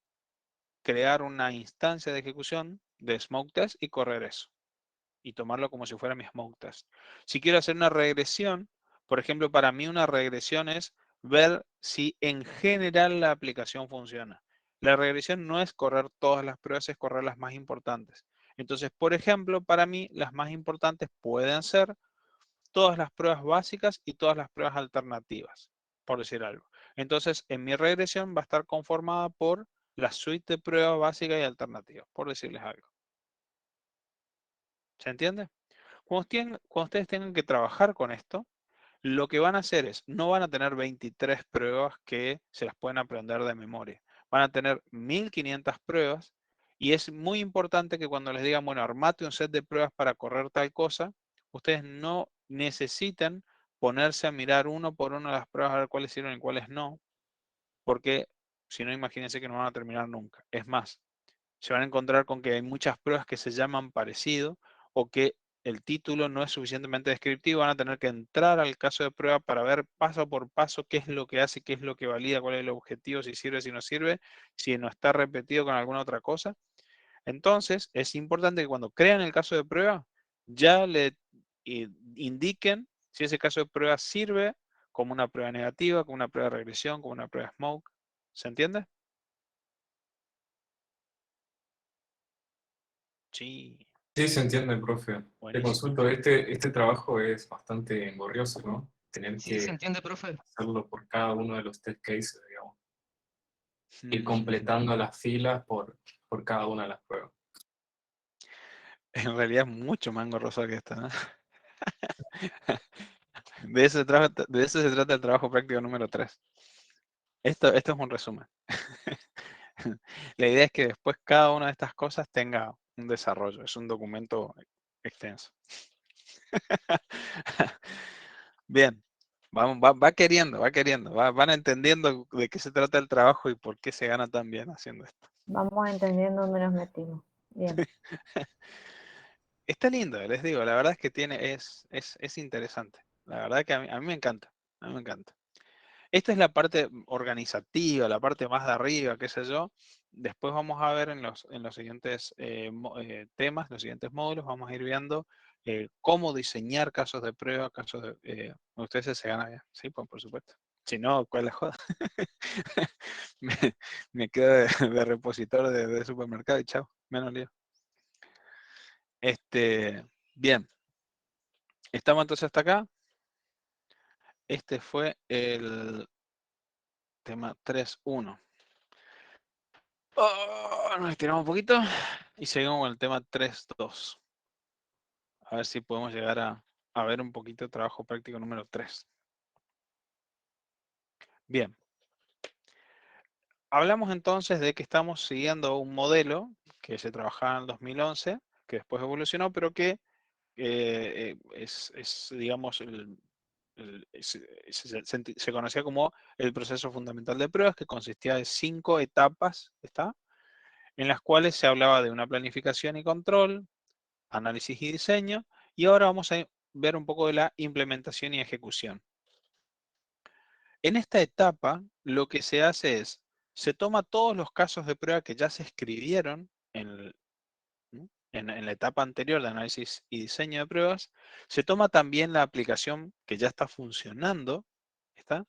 crear una instancia de ejecución de smoke test y correr eso. Y tomarlo como si fuera mi smoke test. Si quiero hacer una regresión, por ejemplo, para mí una regresión es ver si en general la aplicación funciona. La regresión no es correr todas las pruebas, es correr las más importantes. Entonces, por ejemplo, para mí las más importantes pueden ser todas las pruebas básicas y todas las pruebas alternativas, por decir algo. Entonces, en mi regresión va a estar conformada por la suite de pruebas básicas y alternativas, por decirles algo. ¿Se entiende? Cuando ustedes tengan que trabajar con esto, lo que van a hacer es, no van a tener 23 pruebas que se las pueden aprender de memoria. Van a tener 1500 pruebas y es muy importante que cuando les digan, bueno, armate un set de pruebas para correr tal cosa, ustedes no necesiten ponerse a mirar uno por uno las pruebas a ver cuáles sirven y cuáles no, porque si no, imagínense que no van a terminar nunca. Es más, se van a encontrar con que hay muchas pruebas que se llaman parecido o que el título no es suficientemente descriptivo, van a tener que entrar al caso de prueba para ver paso por paso qué es lo que hace, qué es lo que valida, cuál es el objetivo, si sirve, si no sirve, si no está repetido con alguna otra cosa. Entonces, es importante que cuando crean el caso de prueba, ya le indiquen si ese caso de prueba sirve como una prueba negativa, como una prueba de regresión, como una prueba smoke. ¿Se entiende? Sí, Sí, se entiende, profe. Te buenísimo. consulto, este trabajo es bastante engorrioso, ¿no? Tener Sí, se que entiende, profe. hacerlo por cada uno de los test cases, digamos. Ir completando las filas por cada una de las pruebas. En realidad es mucho más engorroso que esto, ¿no? De eso se trata el trabajo práctico número 3. Esto es un resumen. La idea es que después cada una de estas cosas tenga un desarrollo. Es un documento extenso. Bien. Va queriendo, van entendiendo de qué se trata el trabajo y por qué se gana tan bien haciendo esto. Vamos entendiendo dónde nos metimos. Bien. Está lindo, les digo, la verdad es que es interesante. La verdad que a mí me encanta. A mí me encanta. Esta es la parte organizativa, la parte más de arriba, qué sé yo. Después vamos a ver en los siguientes temas, los siguientes módulos, vamos a ir viendo cómo diseñar casos de prueba, casos de... ustedes se ganan ya, sí, pues, por supuesto. Si no, ¿cuál es la joda? me, me quedo de repositor de supermercado y chao, menos lío. Bien, estamos entonces hasta acá. Este fue el tema 3.1. Nos estiramos un poquito y seguimos con el tema 3.2. A ver si podemos llegar a ver un poquito de trabajo práctico número 3. Bien. Hablamos entonces de que estamos siguiendo un modelo que se trabajaba en el 2011, que después evolucionó, pero que digamos, se conocía como el proceso fundamental de pruebas, que consistía de 5 etapas, ¿está? En las cuales se hablaba de una planificación y control, análisis y diseño, y ahora vamos a ver un poco de la implementación y ejecución. En esta etapa, lo que se hace es, se toma todos los casos de prueba que ya se escribieron en la etapa anterior de análisis y diseño de pruebas, se toma también la aplicación que ya está funcionando, ¿está?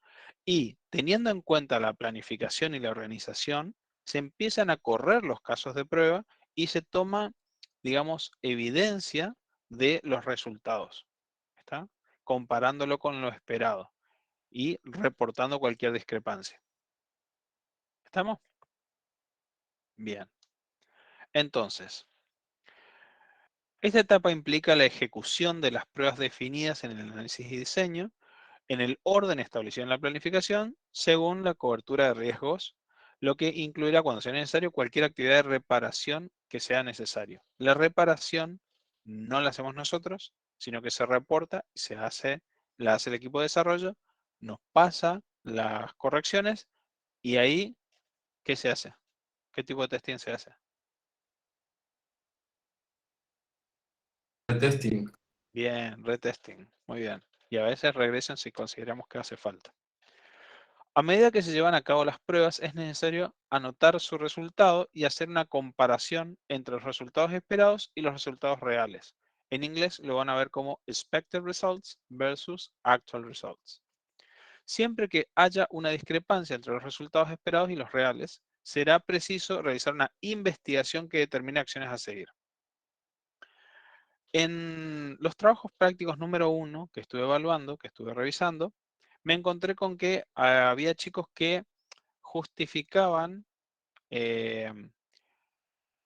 Y teniendo en cuenta la planificación y la organización, se empiezan a correr los casos de prueba y se toma, digamos, evidencia de los resultados. ¿Está? Comparándolo con lo esperado y reportando cualquier discrepancia. ¿Estamos? Bien. Entonces, esta etapa implica la ejecución de las pruebas definidas en el análisis y diseño, en el orden establecido en la planificación, según la cobertura de riesgos, lo que incluirá, cuando sea necesario, cualquier actividad de reparación que sea necesario. La reparación no la hacemos nosotros, sino que se reporta y la hace el equipo de desarrollo, nos pasa las correcciones y ahí, ¿qué se hace? ¿Qué tipo de testing se hace? El testing. Bien, retesting. Muy bien. Y a veces regresan si consideramos que hace falta. A medida que se llevan a cabo las pruebas, es necesario anotar su resultado y hacer una comparación entre los resultados esperados y los resultados reales. En inglés lo van a ver como expected results versus actual results. Siempre que haya una discrepancia entre los resultados esperados y los reales, será preciso realizar una investigación que determine acciones a seguir. En los trabajos prácticos número 1 que estuve evaluando, que estuve revisando, me encontré con que había chicos que justificaban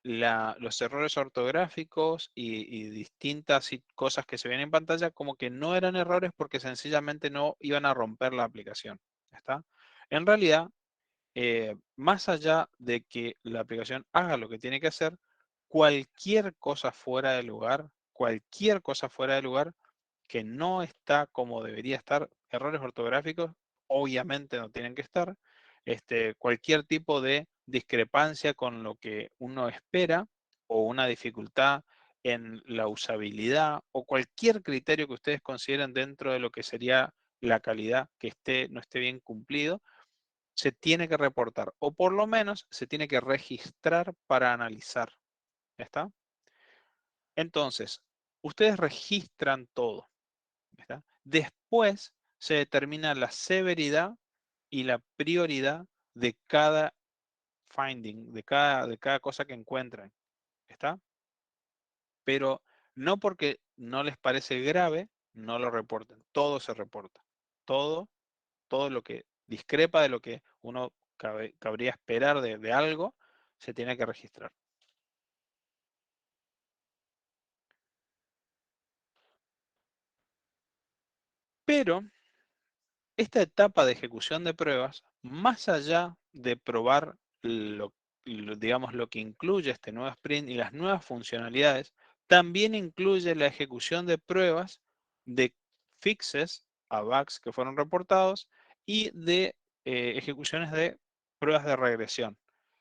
los errores ortográficos y distintas cosas que se ven en pantalla como que no eran errores porque sencillamente no iban a romper la aplicación. ¿Está? En realidad, más allá de que la aplicación haga lo que tiene que hacer, cualquier cosa fuera de lugar que no está como debería estar, errores ortográficos obviamente no tienen que estar, cualquier tipo de discrepancia con lo que uno espera o una dificultad en la usabilidad o cualquier criterio que ustedes consideren dentro de lo que sería la calidad que no esté bien cumplido, se tiene que reportar o por lo menos se tiene que registrar para analizar. ¿Está? Entonces, ustedes registran todo. ¿Está? Después se determina la severidad y la prioridad de cada finding, de cada cosa que encuentren. ¿Está? Pero no porque no les parece grave, no lo reporten. Todo se reporta. Todo lo que discrepa de lo que uno cabría esperar de algo, se tiene que registrar. Pero esta etapa de ejecución de pruebas, más allá de probar digamos, lo que incluye este nuevo sprint y las nuevas funcionalidades, también incluye la ejecución de pruebas de fixes a bugs que fueron reportados y de ejecuciones de pruebas de regresión,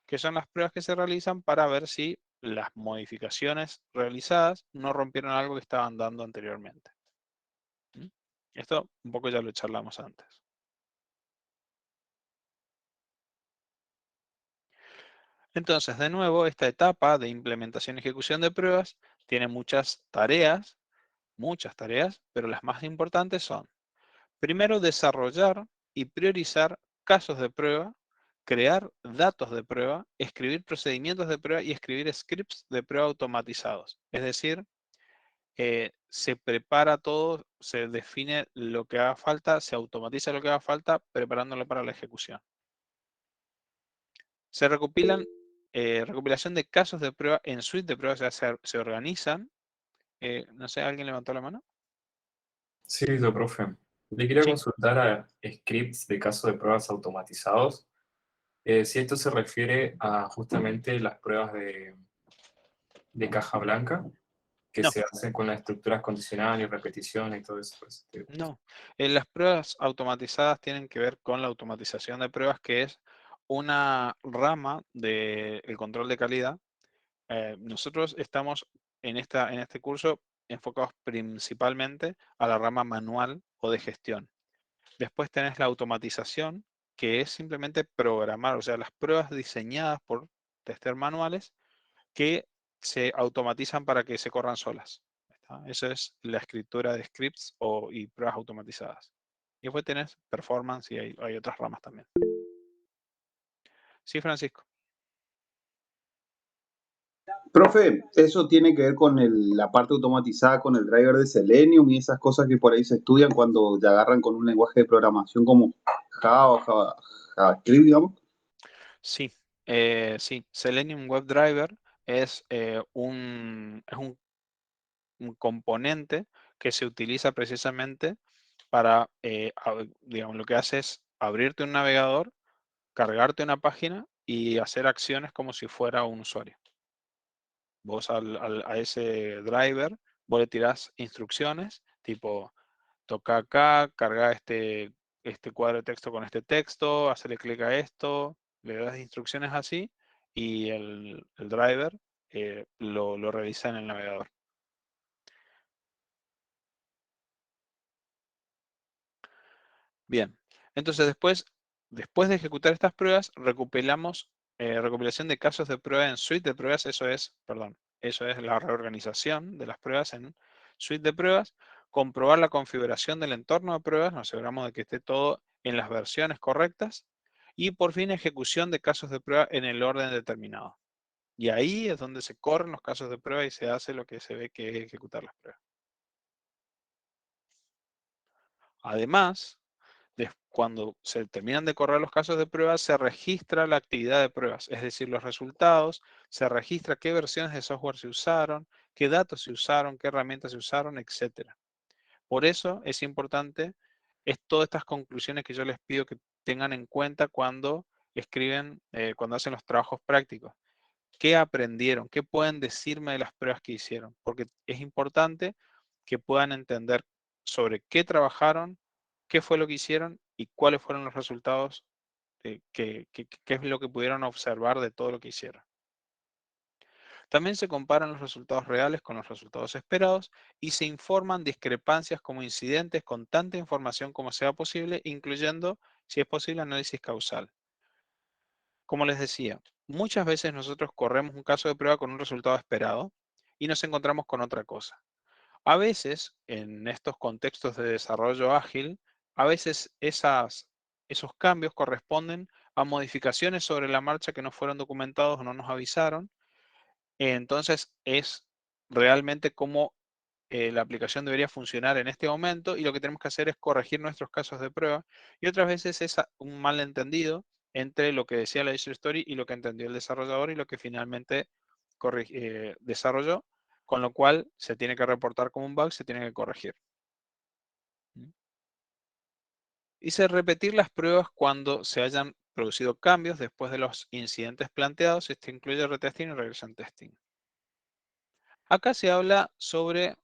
que son las pruebas que se realizan para ver si las modificaciones realizadas no rompieron algo que estaban dando anteriormente. ¿Mm? Esto un poco ya lo charlamos antes. Entonces, de nuevo, esta etapa de implementación y ejecución de pruebas tiene muchas tareas, pero las más importantes son, primero, desarrollar y priorizar casos de prueba, crear datos de prueba, escribir procedimientos de prueba y escribir scripts de prueba automatizados. Es decir, se prepara todo, se define lo que haga falta, se automatiza lo que haga falta, preparándolo para la ejecución. Se recopilan recopilación de casos de prueba en suite de pruebas, ya se organizan. No sé, ¿alguien levantó la mano? Sí, listo, profe. Le quería Sí. consultar a scripts de caso de pruebas automatizados. Si esto se refiere a justamente las pruebas de caja blanca que No, se hacen con las estructuras condicionales, repeticiones y todo eso. Pues, no. Las pruebas automatizadas tienen que ver con la automatización de pruebas, que es una rama del control de calidad. Nosotros estamos en este curso enfocados principalmente a la rama manual o de gestión. Después tenés la automatización, que es simplemente programar, o sea, las pruebas diseñadas por tester manuales que se automatizan para que se corran solas. ¿Está? Eso es la escritura de scripts y pruebas automatizadas. Y después tenés performance y hay otras ramas también. Sí, Francisco. Profe, eso tiene que ver con la parte automatizada, con el driver de Selenium y esas cosas que por ahí se estudian cuando te agarran con un lenguaje de programación como JavaScript, digamos. Sí, sí. Selenium WebDriver es, un componente que se utiliza precisamente para, digamos, lo que hace es abrirte un navegador, cargarte una página y hacer acciones como si fuera un usuario. Vos a ese driver, vos le tirás instrucciones, tipo, toca acá, carga este cuadro de texto con este texto, hacerle clic a esto, le das instrucciones así, y el driver lo revisa en el navegador. Bien, entonces después de ejecutar estas pruebas, recopilación de casos de prueba en suite de pruebas, eso es la reorganización de las pruebas en suite de pruebas, comprobar la configuración del entorno de pruebas, nos aseguramos de que esté todo en las versiones correctas, y por fin ejecución de casos de prueba en el orden determinado. Y ahí es donde se corren los casos de prueba y se hace lo que se ve que es ejecutar las pruebas. Además, cuando se terminan de correr los casos de prueba, se registra la actividad de pruebas, es decir, los resultados, se registra qué versiones de software se usaron, qué datos se usaron, qué herramientas se usaron, etc. Por eso es importante todas estas conclusiones que yo les pido que tengan en cuenta cuando escriben, cuando hacen los trabajos prácticos. ¿Qué aprendieron? ¿Qué pueden decirme de las pruebas que hicieron? Porque es importante que puedan entender sobre qué trabajaron, qué fue lo que hicieron y cuáles fueron los resultados, qué es lo que pudieron observar de todo lo que hicieron. También se comparan los resultados reales con los resultados esperados y se informan discrepancias como incidentes con tanta información como sea posible, incluyendo, si es posible, análisis causal. Como les decía, muchas veces nosotros corremos un caso de prueba con un resultado esperado y nos encontramos con otra cosa. A veces, en estos contextos de desarrollo ágil, a veces esos cambios corresponden a modificaciones sobre la marcha que no fueron documentados o no nos avisaron. Entonces, es realmente cómo la aplicación debería funcionar en este momento y lo que tenemos que hacer es corregir nuestros casos de prueba. Y otras veces es un malentendido entre lo que decía la user story y lo que entendió el desarrollador y lo que finalmente desarrolló, con lo cual se tiene que reportar como un bug, se tiene que corregir. Hice repetir las pruebas cuando se hayan producido cambios después de los incidentes planteados. Esto incluye retesting y regression testing. Acá se habla sobre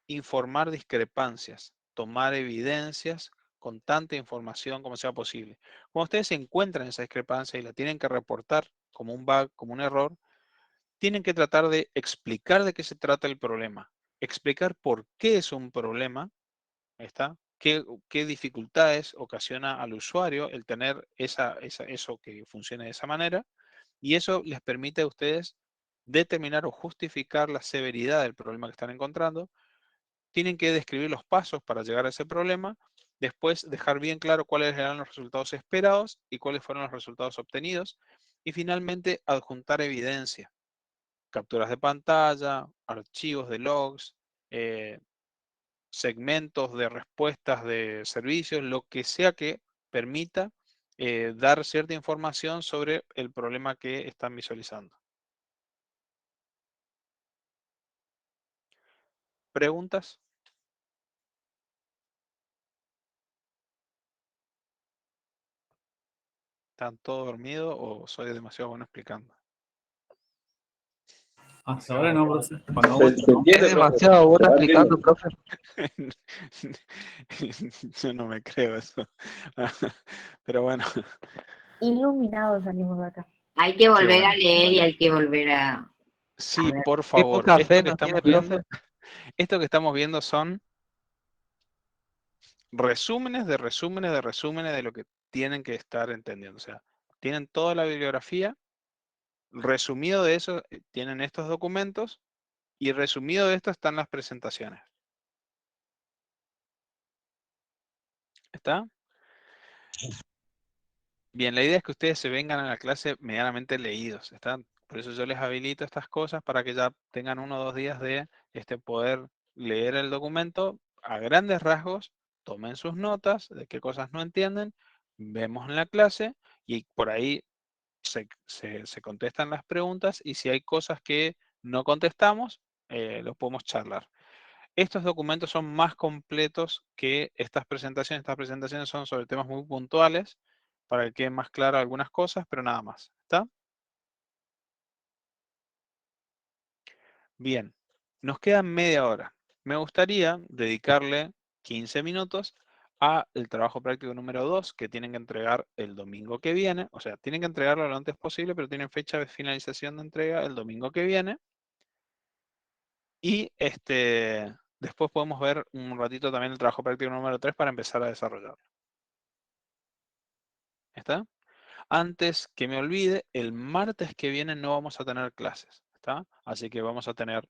informar discrepancias, tomar evidencias con tanta información como sea posible. Cuando ustedes se encuentran esa discrepancia y la tienen que reportar como un bug, como un error, tienen que tratar de explicar de qué se trata el problema, explicar por qué es un problema, ahí está, qué dificultades ocasiona al usuario el tener eso que funcione de esa manera, y eso les permite a ustedes determinar o justificar la severidad del problema que están encontrando. Tienen que describir los pasos para llegar a ese problema, después dejar bien claro cuáles eran los resultados esperados y cuáles fueron los resultados obtenidos, y finalmente adjuntar evidencia, capturas de pantalla, archivos de logs, segmentos de respuestas de servicios, lo que sea que permita dar cierta información sobre el problema que están visualizando. ¿Preguntas? ¿Están todos dormidos o soy demasiado bueno explicando? Hasta ahora no, profe. Cuando Se entiende, Es demasiado bueno profe. explicando, profe. Yo no me creo eso. Pero bueno, Iluminados salimos de acá. Hay que volver bueno. a leer y hay que volver a Sí, ver. por Qué favor. poca Esto fe que nos tiene, estamos viendo, profe. esto que estamos viendo son resúmenes de resúmenes de resúmenes de lo que tienen que estar entendiendo. O sea, tienen toda la bibliografía, resumido de eso tienen estos documentos y resumido de esto están las presentaciones. ¿Está? Bien, la idea es que ustedes se vengan a la clase medianamente leídos, ¿está? Por eso yo les habilito estas cosas para que ya tengan 1 o 2 días de poder leer el documento a grandes rasgos, tomen sus notas de qué cosas no entienden, vemos en la clase y por ahí se contestan las preguntas y si hay cosas que no contestamos, los podemos charlar. Estos documentos son más completos que estas presentaciones. Estas presentaciones son sobre temas muy puntuales para que queden más claras algunas cosas, pero nada más. ¿Está? Bien, nos queda media hora. Me gustaría dedicarle 15 minutos al trabajo práctico número 2 que tienen que entregar el domingo que viene. O sea, tienen que entregarlo lo antes posible, pero tienen fecha de finalización de entrega el domingo que viene. Y después podemos ver un ratito también el trabajo práctico número 3 para empezar a desarrollarlo. ¿Está? Antes que me olvide, el martes que viene no vamos a tener clases. ¿Está? Así que vamos a tener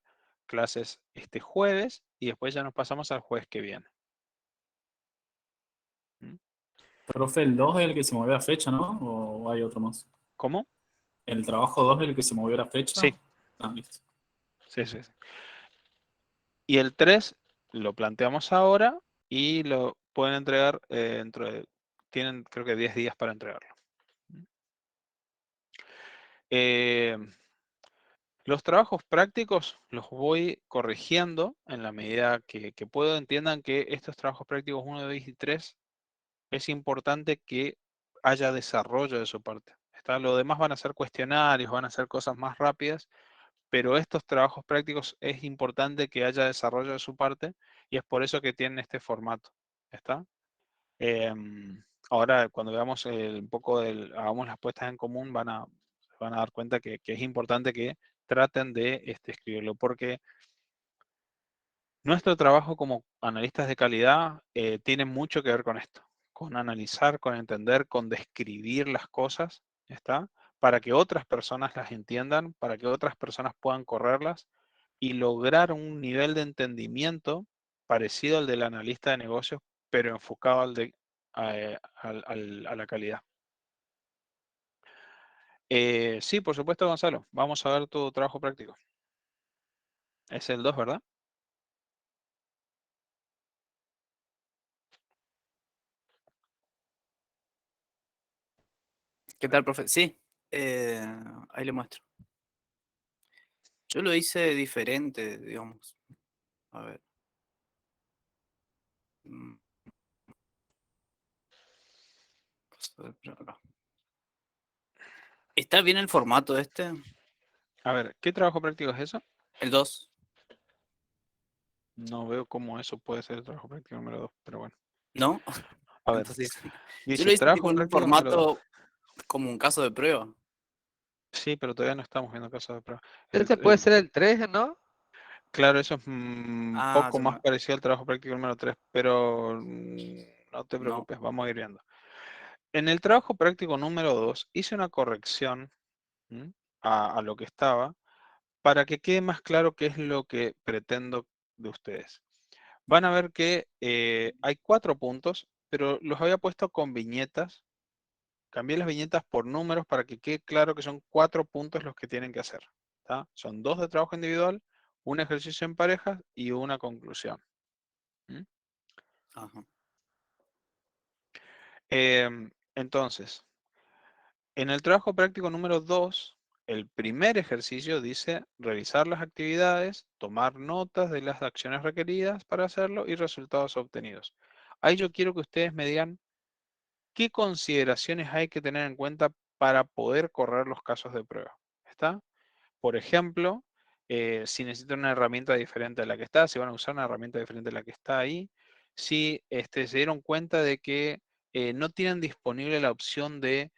clases este jueves y después ya nos pasamos al jueves que viene. ¿Mm? Profe, el 2 es el que se movió la fecha, ¿no? ¿O hay otro más? ¿Cómo? ¿El trabajo 2 es el que se movió la fecha? Sí. Ah, listo. Sí. Y el 3 lo planteamos ahora y lo pueden entregar tienen creo que 10 días para entregarlo. Los trabajos prácticos los voy corrigiendo en la medida que puedo. Entiendan que estos trabajos prácticos 1, 2 y 3 es importante que haya desarrollo de su parte. Lo demás van a ser cuestionarios, van a ser cosas más rápidas, pero estos trabajos prácticos es importante que haya desarrollo de su parte y es por eso que tienen este formato. ¿Está? Ahora, cuando veamos un poco hagamos las puestas en común, se van a dar cuenta que es importante que traten de escribirlo, porque nuestro trabajo como analistas de calidad tiene mucho que ver con esto, con analizar, con entender, con describir las cosas, ¿está? Para que otras personas las entiendan, para que otras personas puedan correrlas y lograr un nivel de entendimiento parecido al del analista de negocios, pero enfocado a la calidad. Sí, por supuesto, Gonzalo. Vamos a ver tu trabajo práctico. Es el 2, ¿verdad? ¿Qué tal, profe? Sí, ahí le muestro. Yo lo hice diferente, digamos. A ver. Acá. ¿Está bien el formato este? A ver, ¿qué trabajo práctico es eso? El 2. No veo cómo eso puede ser el trabajo práctico número 2, pero bueno. ¿No? A ver, Entonces, yo dice lo hice tipo trabajo en un práctico número 2. formato como un caso de prueba. Sí, pero todavía no estamos viendo casos de prueba. Ese puede ser el 3, ¿no? Claro, eso es un Ah, poco se más me... parecido al trabajo práctico número 3, pero no te No. preocupes, vamos a ir viendo. En el trabajo práctico número 2 hice una corrección a lo que estaba para que quede más claro qué es lo que pretendo de ustedes. Van a ver que hay 4 puntos, pero los había puesto con viñetas. Cambié las viñetas por números para que quede claro que son 4 puntos los que tienen que hacer. ¿Tá? Son 2 de trabajo individual, un ejercicio en parejas y una conclusión. ¿Mm? Ajá. Entonces, en el trabajo práctico número 2, el primer ejercicio dice revisar las actividades, tomar notas de las acciones requeridas para hacerlo y resultados obtenidos. Ahí yo quiero que ustedes me digan qué consideraciones hay que tener en cuenta para poder correr los casos de prueba. ¿Está? Por ejemplo, si necesitan una herramienta diferente a la que está, si van a usar una herramienta diferente a la que está ahí, si se dieron cuenta de que no tienen disponible la opción de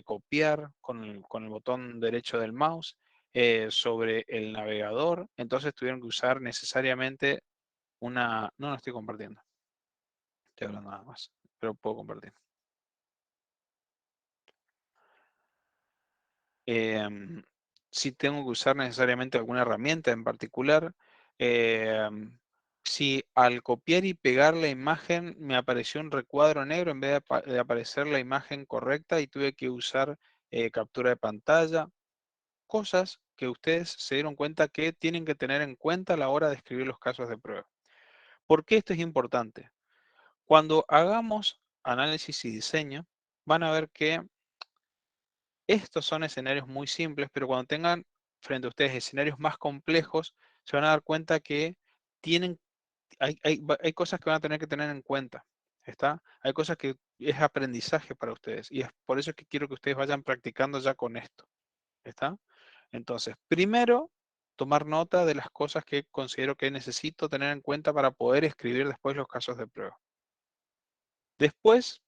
copiar con el botón derecho del mouse sobre el navegador, entonces tuvieron que usar necesariamente una... No, no estoy compartiendo. Estoy hablando nada más, pero puedo compartir. Si tengo que usar necesariamente alguna herramienta en particular, si al copiar y pegar la imagen me apareció un recuadro negro en vez de aparecer la imagen correcta y tuve que usar captura de pantalla, cosas que ustedes se dieron cuenta que tienen que tener en cuenta a la hora de escribir los casos de prueba. ¿Por qué esto es importante? Cuando hagamos análisis y diseño, van a ver que estos son escenarios muy simples, pero cuando tengan frente a ustedes escenarios más complejos, se van a dar cuenta que tienen, hay cosas que van a tener que tener en cuenta. ¿Está? Hay cosas que es aprendizaje para ustedes y es por eso que quiero que ustedes vayan practicando ya con esto. ¿Está? Entonces, primero, tomar nota de las cosas que considero que necesito tener en cuenta para poder escribir después los casos de prueba. Después,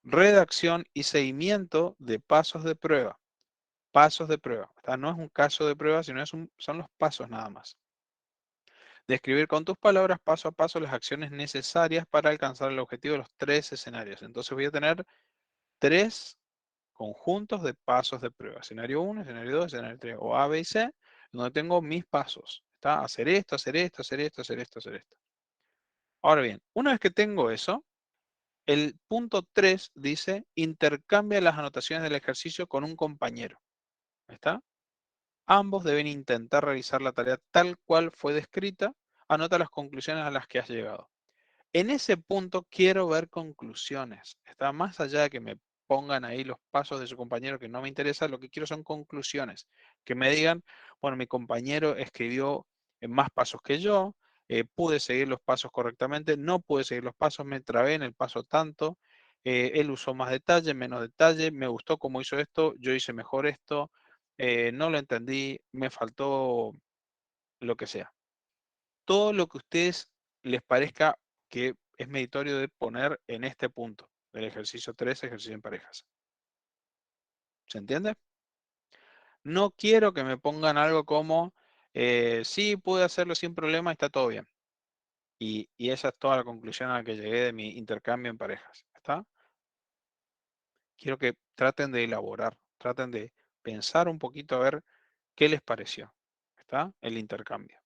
redacción y seguimiento de pasos de prueba. Pasos de prueba. No es un caso de prueba, sino son los pasos nada más. Describir con tus palabras paso a paso las acciones necesarias para alcanzar el objetivo de los 3 escenarios. Entonces voy a tener 3 conjuntos de pasos de prueba. Escenario 1, escenario 2, escenario 3, o A, B y C, donde tengo mis pasos. ¿Está? Hacer esto, hacer esto, hacer esto, hacer esto, hacer esto. Ahora bien, una vez que tengo eso, el punto 3 dice, intercambia las anotaciones del ejercicio con un compañero. ¿Está? Ambos deben intentar realizar la tarea tal cual fue descrita. Anota las conclusiones a las que has llegado. En ese punto quiero ver conclusiones. Está más allá de que me pongan ahí los pasos de su compañero que no me interesa, lo que quiero son conclusiones. Que me digan, bueno, mi compañero escribió más pasos que yo, pude seguir los pasos correctamente, no pude seguir los pasos, me trabé en el paso tanto, él usó más detalle, menos detalle, me gustó cómo hizo esto, yo hice mejor esto, no lo entendí, me faltó lo que sea. Todo lo que a ustedes les parezca que es meritorio de poner en este punto del ejercicio 3, ejercicio en parejas. ¿Se entiende? No quiero que me pongan algo como, sí, pude hacerlo sin problema, está todo bien. Y esa es toda la conclusión a la que llegué de mi intercambio en parejas. ¿Está? Quiero que traten de elaborar, traten de pensar un poquito a ver qué les pareció. ¿Está? El intercambio.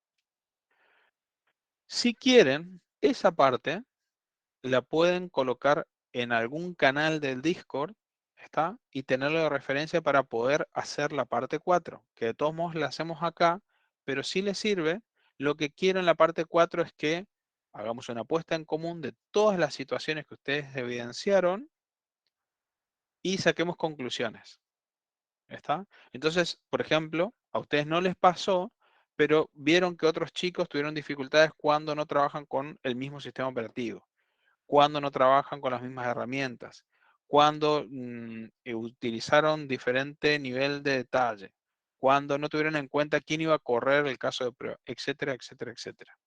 Si quieren, esa parte la pueden colocar en algún canal del Discord, ¿está? Y tenerlo de referencia para poder hacer la parte 4, que de todos modos la hacemos acá, pero si les sirve, lo que quiero en la parte 4 es que hagamos una puesta en común de todas las situaciones que ustedes evidenciaron y saquemos conclusiones. ¿Está? Entonces, por ejemplo, a ustedes no les pasó, pero vieron que otros chicos tuvieron dificultades cuando no trabajan con el mismo sistema operativo, cuando no trabajan con las mismas herramientas, cuando utilizaron diferente nivel de detalle, cuando no tuvieron en cuenta quién iba a correr el caso de prueba, etcétera, etcétera, etcétera.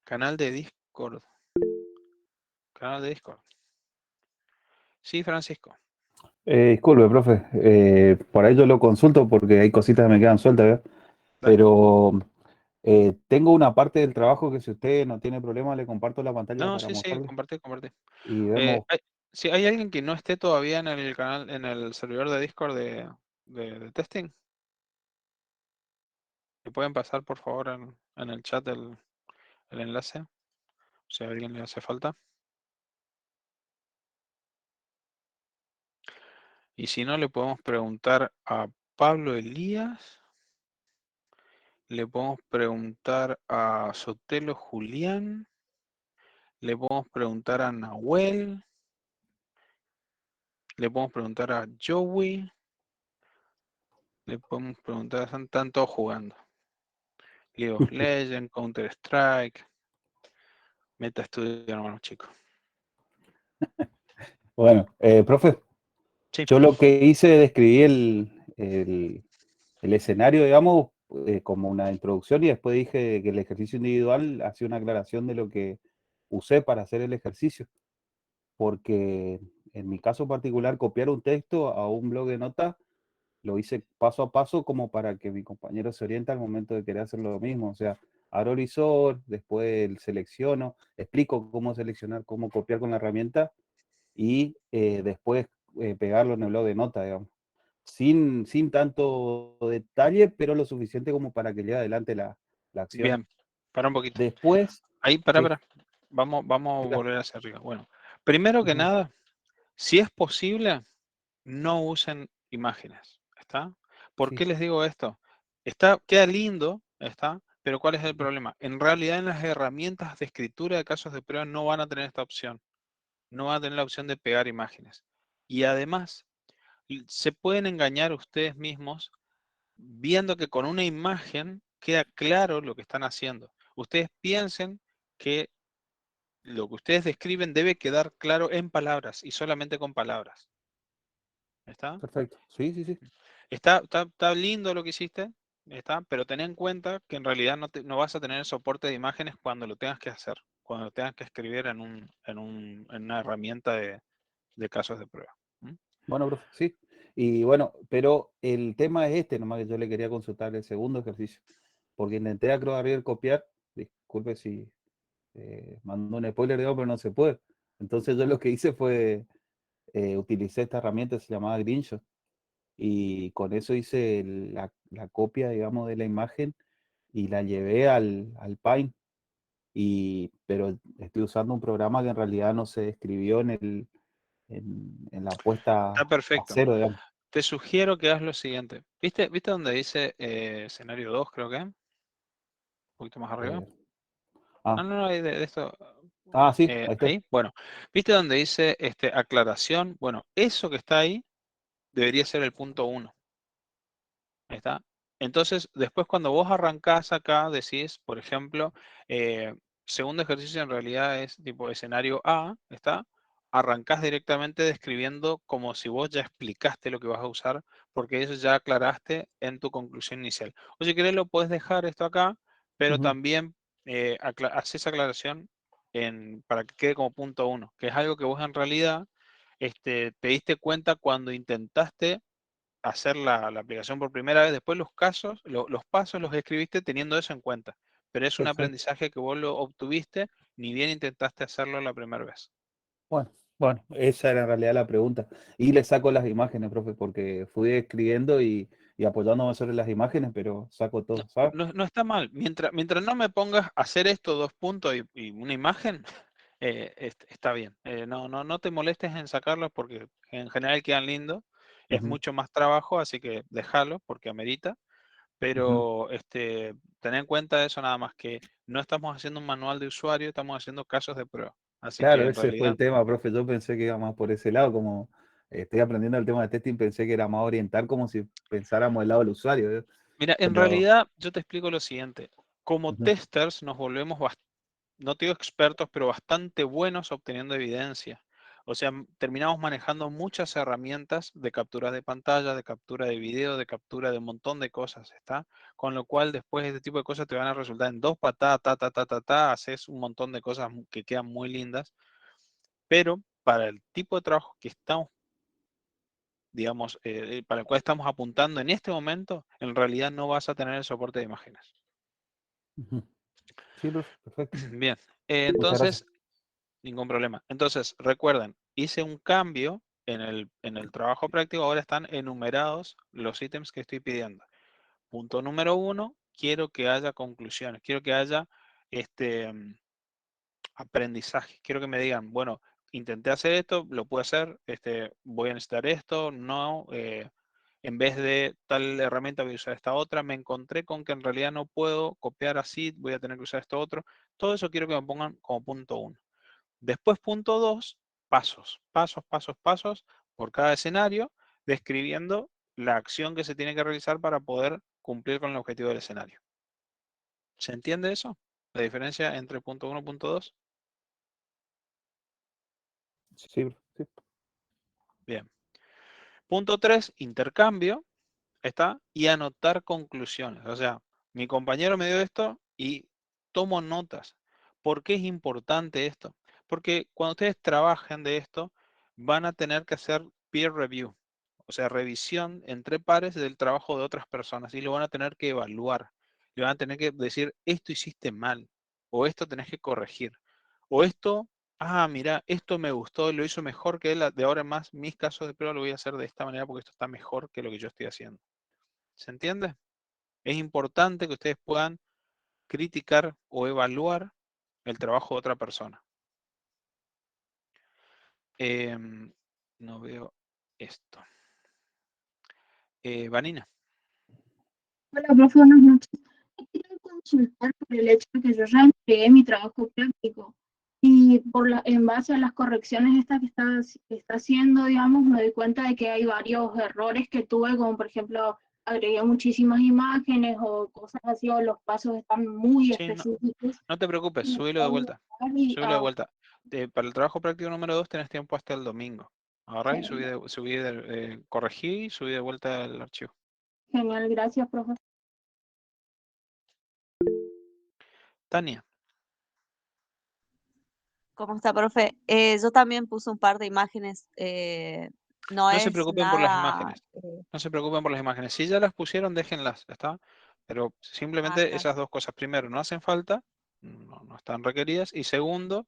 Canal de Discord. Canal de Discord. Sí, Francisco. Disculpe, profe, por ahí yo lo consulto porque hay cositas que me quedan sueltas, ¿verdad? Dale. Pero tengo una parte del trabajo que si usted no tiene problema le comparto la pantalla No, para sí, mostrarle compartí. y vemos. Si hay alguien que no esté todavía en el canal, en el servidor de Discord de testing, ¿me pueden pasar por favor en el chat el enlace? Si a alguien le hace falta. Y si no, le podemos preguntar a Pablo Elías. Le podemos preguntar a Sotelo Julián. Le podemos preguntar a Nahuel. Le podemos preguntar a Joey. Le podemos preguntar, están todos jugando. League of Legends, Counter Strike. Meta Studio, hermanos chicos. Bueno, profe, Sí. yo lo que hice describí el escenario, digamos, como una introducción y después dije que el ejercicio individual hacía una aclaración de lo que usé para hacer el ejercicio. Porque en mi caso particular, copiar un texto a un blog de notas lo hice paso a paso como para que mi compañero se oriente al momento de querer hacer lo mismo. O sea, abro Horizon, después selecciono, explico cómo seleccionar, cómo copiar con la herramienta y después pegarlo en el blog de notas, digamos. Sin tanto detalle, pero lo suficiente como para que lleve adelante la acción. Bien, Para un poquito. Después, Ahí, para, sí, para. Vamos a diga. volver hacia arriba. Bueno, primero que Ujú, nada, si es posible, no usen imágenes. ¿Está? ¿Por qué sí, les digo esto? Queda lindo, ¿está? Pero ¿cuál es el problema? En realidad, en las herramientas de escritura de casos de prueba no van a tener esta opción. No van a tener la opción de pegar imágenes. Y además, se pueden engañar ustedes mismos viendo que con una imagen queda claro lo que están haciendo. Ustedes piensen que lo que ustedes describen debe quedar claro en palabras y solamente con palabras. ¿Está? perfecto. Sí, sí, sí. Está lindo lo que hiciste, ¿está? Pero ten en cuenta que en realidad no vas a tener soporte de imágenes cuando lo tengas que hacer, cuando lo tengas que escribir en una herramienta de casos de prueba. ¿Mm? Bueno, profe, sí. Y bueno, pero el tema es este, nomás que yo le quería consultar el segundo ejercicio, porque intenté acrobar copiar, disculpe si mandó un spoiler, digamos, pero no se puede. Entonces yo lo que hice fue, utilicé esta herramienta, se llamaba Greenshot, y con eso hice la copia, digamos, de la imagen y la llevé al Paint, pero estoy usando un programa que en realidad no se escribió en la puesta Está a perfecto. cero, digamos. Te sugiero que hagas lo siguiente. ¿Viste donde dice escenario 2, creo que? Un poquito más arriba. Ah, No, de esto. sí, ahí está. Ahí. Bueno, ¿viste donde dice aclaración? Bueno, eso que está ahí debería ser el punto 1. Ahí está. Entonces, después cuando vos arrancás acá, decís, por ejemplo, segundo ejercicio en realidad es tipo escenario A, ¿está? Arrancás directamente describiendo como si vos ya explicaste lo que vas a usar, porque eso ya aclaraste en tu conclusión inicial. O si querés lo puedes dejar esto acá, pero Ujú, también haces aclaración para que quede como punto 1, que es algo que vos en realidad te diste cuenta cuando intentaste hacer la aplicación por primera vez. Después los casos, los pasos los escribiste teniendo eso en cuenta. Pero es un perfecto. aprendizaje que vos lo obtuviste, ni bien intentaste hacerlo la primera vez. Bueno, esa era en realidad la pregunta. Y le saco las imágenes, profe, porque fui escribiendo y apoyándome sobre las imágenes, pero saco No, todo, ¿sabes? no está mal. Mientras no me pongas a hacer esto, 2 puntos y una imagen, está bien. No te molestes en sacarlos porque en general quedan lindos. Es Ujú, mucho más trabajo, así que déjalo porque amerita. ujú. Pero ten en cuenta eso nada más, que no estamos haciendo un manual de usuario, estamos haciendo casos de prueba. Así que Claro, en ese fue realidad, el tema, profe. Yo pensé que iba más por ese lado, como estoy aprendiendo el tema de testing, pensé que era más oriental, como si pensáramos el lado del usuario, mira, en pero realidad yo te explico lo siguiente. Como ujú, testers nos volvemos, no te digo expertos, pero bastante buenos obteniendo evidencia. O sea, terminamos manejando muchas herramientas de captura de pantalla, de captura de video, de captura de un montón de cosas, ¿está? Con lo cual después este tipo de cosas te van a resultar en 2 patadas, haces un montón de cosas que quedan muy lindas, pero para el tipo de trabajo que estamos, digamos, para el cual estamos apuntando en este momento, en realidad no vas a tener el soporte de imágenes. ujú. Sí, profe, perfecto. Bien, Muchas gracias. entonces, ningún problema. Entonces, recuerden, hice un cambio en el trabajo práctico, ahora están enumerados los ítems que estoy pidiendo. Punto número 1, quiero que haya conclusiones, quiero que haya este, aprendizaje. Quiero que me digan, bueno, intenté hacer esto, lo pude hacer, voy a necesitar esto, no, en vez de tal herramienta voy a usar esta otra, me encontré con que en realidad no puedo copiar así, voy a tener que usar esto otro. Todo eso quiero que me pongan como punto 1. Después punto 2, pasos por cada escenario, describiendo la acción que se tiene que realizar para poder cumplir con el objetivo del escenario. ¿Se entiende eso? La diferencia entre punto 1 y punto 2. Sí, profe, sí. Bien. Punto 3, intercambio, ¿está? Y anotar conclusiones. O sea, mi compañero me dio esto y tomo notas. ¿Por qué es importante esto? Porque cuando ustedes trabajen de esto, van a tener que hacer peer review, o sea, revisión entre pares del trabajo de otras personas y lo van a tener que evaluar. Le van a tener que decir, esto hiciste mal, o esto tenés que corregir, o esto, mira, esto me gustó, lo hizo mejor que él, de ahora en más, mis casos de prueba lo voy a hacer de esta manera porque esto está mejor que lo que yo estoy haciendo. ¿Se entiende? Es importante que ustedes puedan criticar o evaluar el trabajo de otra persona. No veo esto. Vanina. Hola, profe, buenas noches. Quería consultar por el hecho de que yo ya entregué mi trabajo práctico y en base a las correcciones estas que está haciendo, digamos, me doy cuenta de que hay varios errores que tuve, como por ejemplo, agregué muchísimas imágenes o cosas así, o los pasos están muy Sí, específicos. no te preocupes, Y subilo de vuelta. y, Subilo de vuelta. Para el trabajo práctico número 2 tenés tiempo hasta el domingo. Agarrá y corregí y subí de vuelta el archivo. Genial, gracias, profe. Tania. ¿Cómo está, profe? Yo también puse un par de imágenes. No No se es preocupen por las nada. imágenes. No se preocupen por las imágenes. Si ya las pusieron, déjenlas, ¿está? Pero simplemente Claro. esas dos cosas. Primero, no hacen falta, no están requeridas. Y segundo,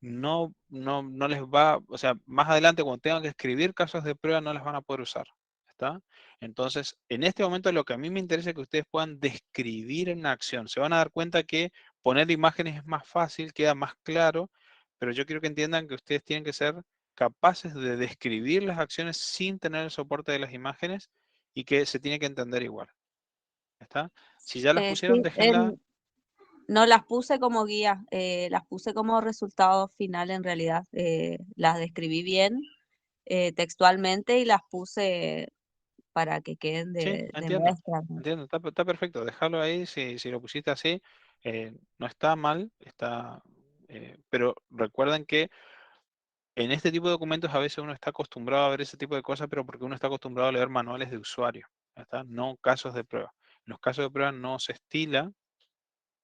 no les va, o sea, más adelante cuando tengan que escribir casos de prueba no las van a poder usar. ¿Está? Entonces, en este momento lo que a mí me interesa es que ustedes puedan describir en acción. Se van a dar cuenta que poner imágenes es más fácil, queda más claro, pero yo quiero que entiendan que ustedes tienen que ser capaces de describir las acciones sin tener el soporte de las imágenes y que se tiene que entender igual. ¿Está? Si ya las pusieron, Sí, déjenla. no las puse como guía, las puse como resultado final en realidad. Las describí bien textualmente y las puse para que queden Sí, de entiendo. muestra, ¿no? Entiendo, está perfecto. Déjalo ahí, si lo pusiste así, no está mal, pero recuerden que en este tipo de documentos a veces uno está acostumbrado a ver ese tipo de cosas, pero porque uno está acostumbrado a leer manuales de usuario, ¿está? No casos de prueba. En los casos de prueba no se estila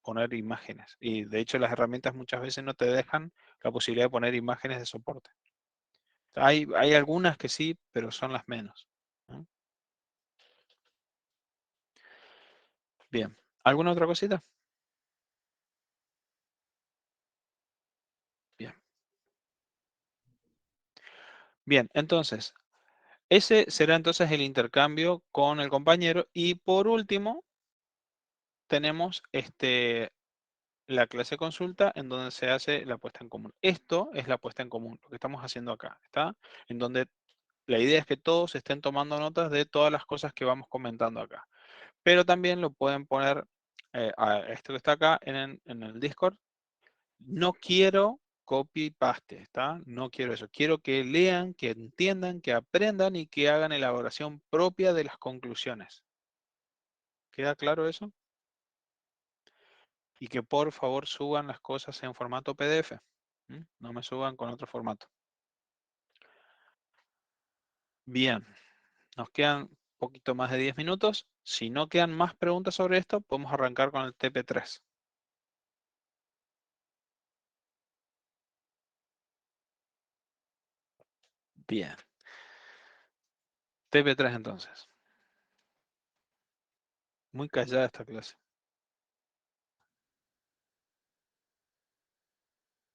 poner imágenes y de hecho las herramientas muchas veces no te dejan la posibilidad de poner imágenes de soporte. Hay algunas que sí, pero son las menos, ¿no? Bien, ¿alguna otra cosita? Bien. Bien, entonces, ese será entonces el intercambio con el compañero. Y por último, tenemos la clase consulta en donde se hace la puesta en común. Esto es la puesta en común, lo que estamos haciendo acá, ¿está? En donde la idea es que todos estén tomando notas de todas las cosas que vamos comentando acá. Pero también lo pueden poner a esto que está acá en el Discord. No quiero copy-paste, ¿está? No quiero eso. Quiero que lean, que entiendan, que aprendan y que hagan elaboración propia de las conclusiones. ¿Queda claro eso? Y que por favor suban las cosas en formato PDF. No me suban con otro formato. Bien, nos quedan un poquito más de 10 minutos. Si no quedan más preguntas sobre esto, podemos arrancar con el TP3. Bien. TP3 entonces. Muy callada esta clase.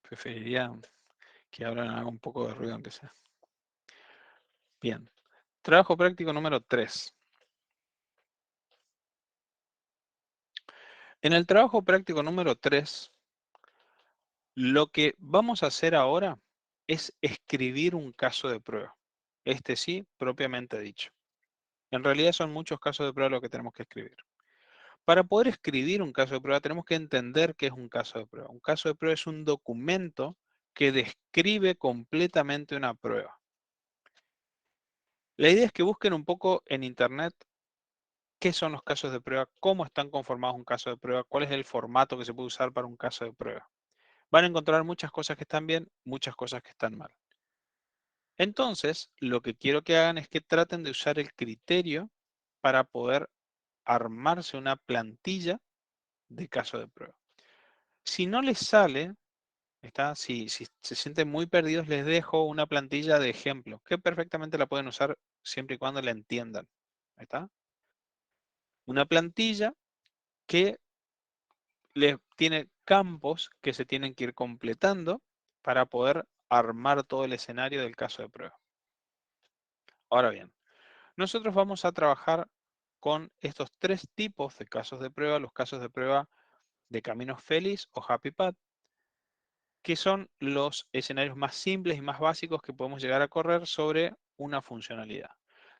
Preferiría que hablen haga un poco de ruido aunque sea. Bien. Trabajo práctico número 3. En el trabajo práctico número 3, lo que vamos a hacer ahora es escribir un caso de prueba. Este sí, propiamente dicho. En realidad son muchos casos de prueba lo que tenemos que escribir. Para poder escribir un caso de prueba tenemos que entender qué es un caso de prueba. Un caso de prueba es un documento que describe completamente una prueba. La idea es que busquen un poco en internet qué son los casos de prueba, cómo están conformados un caso de prueba, cuál es el formato que se puede usar para un caso de prueba. Van a encontrar muchas cosas que están bien, muchas cosas que están mal. Entonces, lo que quiero que hagan es que traten de usar el criterio para poder armarse una plantilla de caso de prueba. Si no les sale, si se sienten muy perdidos, les dejo una plantilla de ejemplo, que perfectamente la pueden usar siempre y cuando la entiendan. ¿Está? Una plantilla que les tiene campos que se tienen que ir completando para poder armar todo el escenario del caso de prueba. Ahora bien, nosotros vamos a trabajar con estos tres tipos de casos de prueba, los casos de prueba de Caminos Feliz o Happy Path, que son los escenarios más simples y más básicos que podemos llegar a correr sobre una funcionalidad.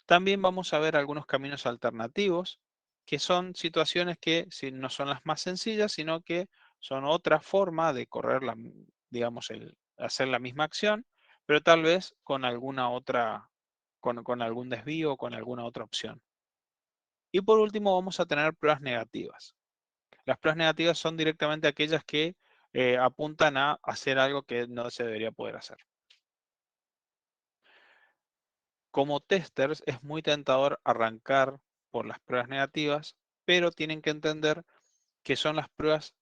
También vamos a ver algunos caminos alternativos, que son situaciones que no son las más sencillas, sino que son otra forma de correr, digamos, hacer la misma acción, pero tal vez con alguna otra, con algún desvío o con alguna otra opción. Y por último vamos a tener pruebas negativas. Las pruebas negativas son directamente aquellas que apuntan a hacer algo que no se debería poder hacer. Como testers es muy tentador arrancar por las pruebas negativas, pero tienen que entender que son las pruebas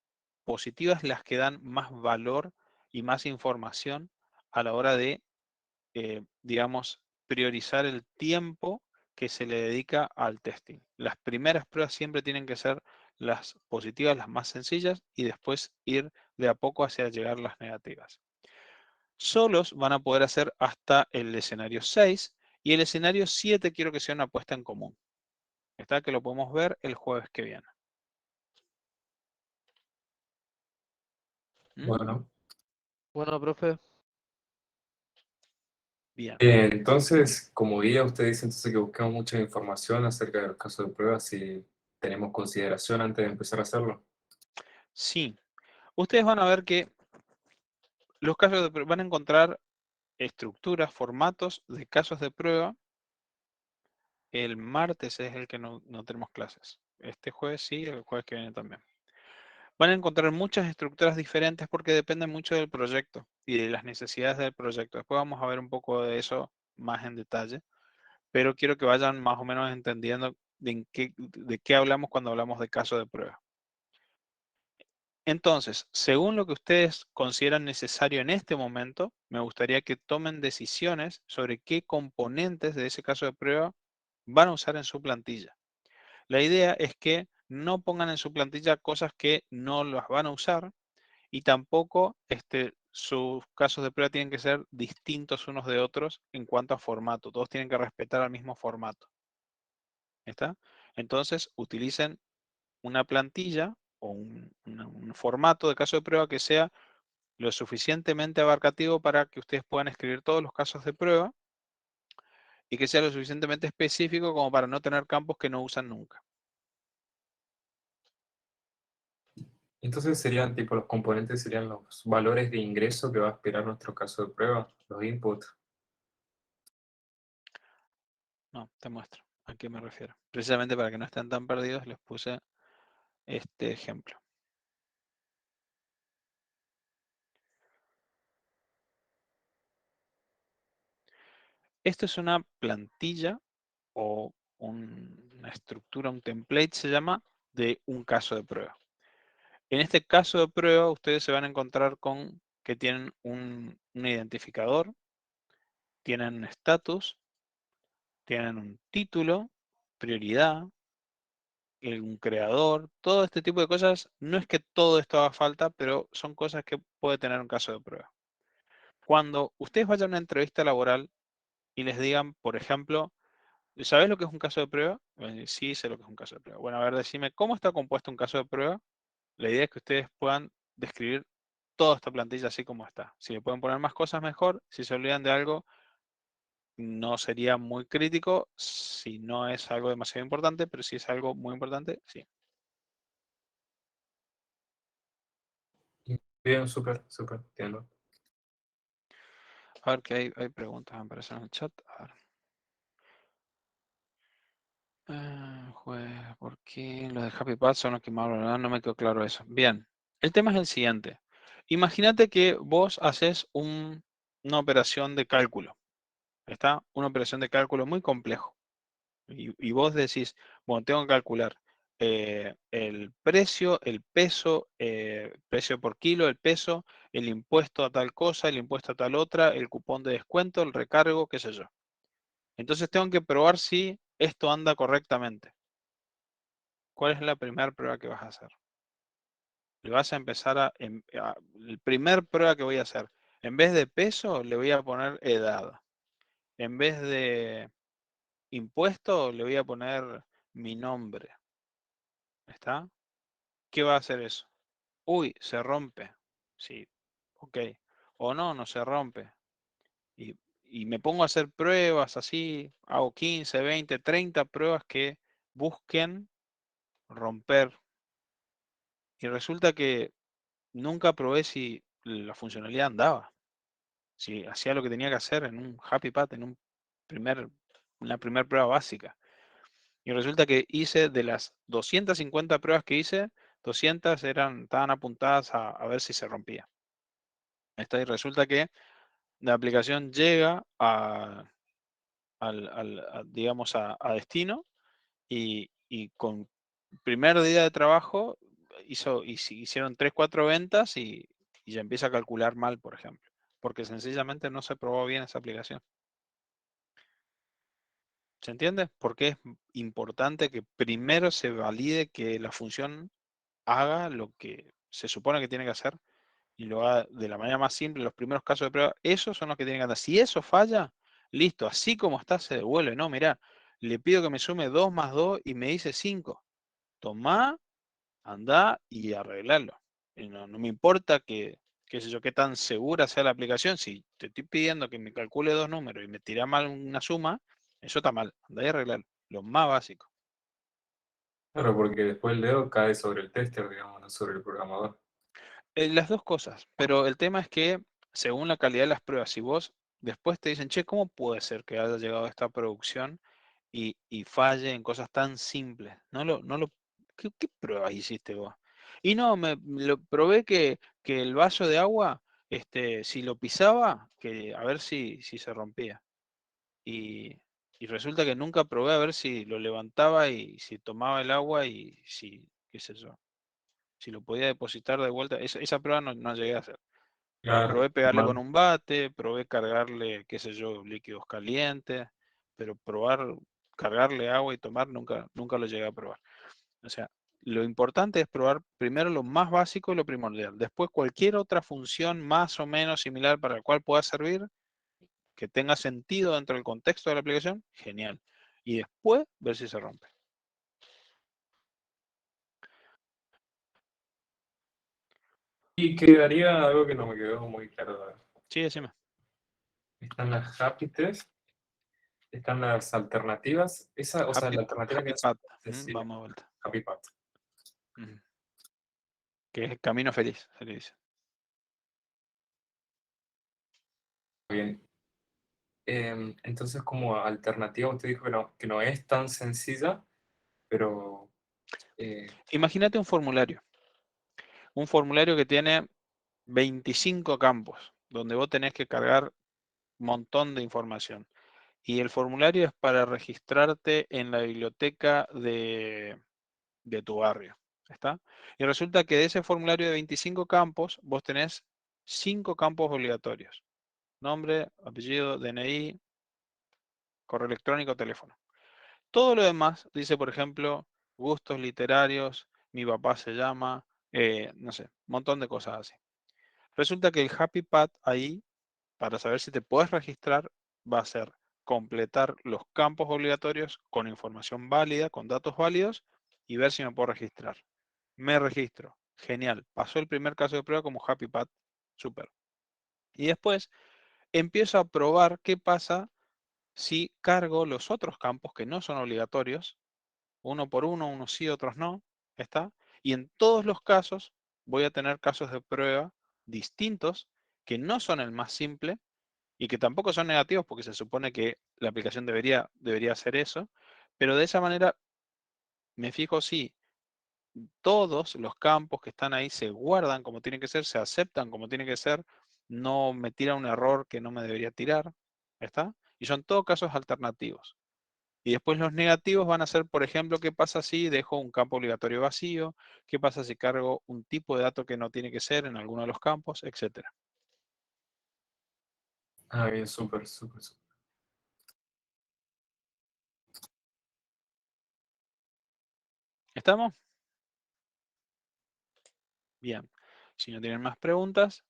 positivas las que dan más valor y más información a la hora de, digamos, priorizar el tiempo que se le dedica al testing. Las primeras pruebas siempre tienen que ser las positivas, las más sencillas, y después ir de a poco hacia llegar a las negativas. Solos van a poder hacer hasta el escenario 6, y el escenario 7 quiero que sea una apuesta en común. Está que lo podemos ver el jueves que viene. Bueno, Bueno, profe. Bien. entonces, como guía, usted dice entonces que buscamos mucha información acerca de los casos de pruebas y tenemos consideración antes de empezar a hacerlo. Sí. Ustedes van a ver que los casos de prueba van a encontrar estructuras, formatos de casos de prueba. El martes es el que no tenemos clases. Este jueves sí, el jueves que viene también. Van a encontrar muchas estructuras diferentes porque dependen mucho del proyecto y de las necesidades del proyecto. Después vamos a ver un poco de eso más en detalle, pero quiero que vayan más o menos entendiendo de qué hablamos cuando hablamos de caso de prueba. Entonces, según lo que ustedes consideran necesario en este momento, me gustaría que tomen decisiones sobre qué componentes de ese caso de prueba van a usar en su plantilla. La idea es que no pongan en su plantilla cosas que no las van a usar, y tampoco sus casos de prueba tienen que ser distintos unos de otros en cuanto a formato. Todos tienen que respetar el mismo formato. ¿Está? Entonces, utilicen una plantilla o un formato de caso de prueba que sea lo suficientemente abarcativo para que ustedes puedan escribir todos los casos de prueba, y que sea lo suficientemente específico como para no tener campos que no usan nunca. Entonces serían tipo los componentes, serían los valores de ingreso que va a esperar nuestro caso de prueba, los inputs. No, te muestro a qué me refiero. Precisamente para que no estén tan perdidos, les puse este ejemplo. Esto es una plantilla o una estructura, un template se llama, de un caso de prueba. En este caso de prueba, ustedes se van a encontrar con que tienen un identificador, tienen un status, tienen un título, prioridad, un creador, todo este tipo de cosas. No es que todo esto haga falta, pero son cosas que puede tener un caso de prueba. Cuando ustedes vayan a una entrevista laboral y les digan, por ejemplo, ¿sabes lo que es un caso de prueba? Sí, sé lo que es un caso de prueba. Bueno, a ver, decime, ¿cómo está compuesto un caso de prueba? La idea es que ustedes puedan describir toda esta plantilla así como está. Si le pueden poner más cosas, mejor. Si se olvidan de algo, no sería muy crítico. Si no es algo demasiado importante, pero si es algo muy importante, sí. Bien, súper, súper, entiendo. A ver que hay preguntas, me aparecen en el chat. A ver. ¿Por qué los de Happy Path son los que más hablan? No me quedó claro eso. Bien, el tema es el siguiente. Imagínate que vos haces una operación de cálculo. ¿Está? Una operación de cálculo muy complejo. Y vos decís, bueno, tengo que calcular el precio, el peso, precio por kilo, el peso, el impuesto a tal cosa, el impuesto a tal otra, el cupón de descuento, el recargo, qué sé yo. Entonces tengo que probar si esto anda correctamente. ¿Cuál es la primera prueba que vas a hacer? Le vas a empezar el primer prueba que voy a hacer, en vez de peso, le voy a poner edad. En vez de impuesto, le voy a poner mi nombre. ¿Está? ¿Qué va a hacer eso? Uy, se rompe. Sí, ok. O no, no se rompe. Y me pongo a hacer pruebas así, hago 15, 20, 30 pruebas que busquen romper. Y resulta que nunca probé si la funcionalidad andaba, si hacía lo que tenía que hacer en un Happy Path, en una primera prueba básica. Y resulta que hice de las 250 pruebas que hice, 200 estaban apuntadas a ver si se rompía. Y resulta que la aplicación llega digamos, a destino y con primer día de trabajo hicieron 3, 4 ventas y ya empieza a calcular mal, por ejemplo, porque sencillamente no se probó bien esa aplicación. ¿Se entiende? Porque es importante que primero se valide que la función haga lo que se supone que tiene que hacer y lo haga de la manera más simple. Los primeros casos de prueba, esos son los que tienen que andar. Si eso falla, listo, así como está, se devuelve. No, mirá, le pido que me sume 2 más 2 y me dice 5. Tomá, andá y arreglarlo. Y no me importa qué sé yo, qué tan segura sea la aplicación. Si te estoy pidiendo que me calcule 2 números y me tira mal una suma, eso está mal. Andá y arreglarlo. Lo más básico. Claro, porque después el dedo cae sobre el tester, digamos, no sobre el programador. Las dos cosas, pero el tema es que según la calidad de las pruebas, si vos después te dicen, che, ¿cómo puede ser que haya llegado a esta producción y falle en cosas tan simples? ¿Qué pruebas hiciste vos? Y no, lo probé que el vaso de agua, si lo pisaba, a ver si se rompía. Y, y resulta que nunca probé a ver si lo levantaba y si tomaba el agua y si, qué sé yo, si lo podía depositar de vuelta. Esa prueba no llegué a hacer. Claro, Probé pegarle con man. un bate, probé cargarle, qué sé yo, líquidos calientes, pero cargarle agua y tomar, nunca lo llegué a probar. O sea, lo importante es probar primero lo más básico y lo primordial. Después cualquier otra función más o menos similar para la cual pueda servir, que tenga sentido dentro del contexto de la aplicación, genial. Y después ver si se rompe. Y quedaría algo que no me quedó muy claro. Sí, decime. Están las Happy Test, están las alternativas. O sea, la alternativa que Happy es Path. sencilla. Vamos a vuelta. Happy Path. Ujú. Que es el camino feliz, se le dice. Bien. Entonces, como alternativa, usted dijo que no es tan sencilla, pero Imagínate un formulario. Un formulario que tiene 25 campos, donde vos tenés que cargar un montón de información. Y el formulario es para registrarte en la biblioteca de tu barrio. ¿Está? Y resulta que de ese formulario de 25 campos, vos tenés 5 campos obligatorios. Nombre, apellido, DNI, correo electrónico, teléfono. Todo lo demás dice, por ejemplo, gustos literarios, mi papá se llama, no sé, un montón de cosas así. Resulta que el Happy Path ahí, para saber si te puedes registrar, va a ser completar los campos obligatorios con información válida, con datos válidos, y ver si me puedo registrar. Me registro. Genial. Pasó el primer caso de prueba como Happy Path. Súper. Y después empiezo a probar qué pasa si cargo los otros campos que no son obligatorios, uno por uno, unos sí, otros no, ¿está? Y en todos los casos voy a tener casos de prueba distintos que no son el más simple y que tampoco son negativos porque se supone que la aplicación debería hacer eso, pero de esa manera me fijo si todos los campos que están ahí se guardan como tienen que ser, se aceptan como tienen que ser, no me tira un error que no me debería tirar, ¿está? Y son todos casos alternativos. Y después los negativos van a ser, por ejemplo, qué pasa si dejo un campo obligatorio vacío, qué pasa si cargo un tipo de dato que no tiene que ser en alguno de los campos, etc. bien, súper. ¿Estamos? Bien. Si no tienen más preguntas,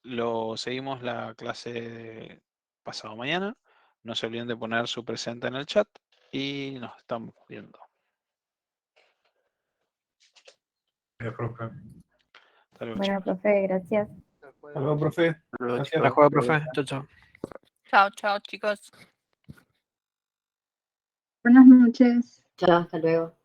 lo seguimos la clase pasado mañana. No se olviden de poner su presente en el chat y nos estamos viendo. Profe. Hasta luego, Bueno, chicos. profe, gracias. Hasta luego, profe. Hasta luego, Gracias. chicos. La juega, profe. Chao, chao. Chao, chao, chicos. Buenas noches. Chao, hasta luego.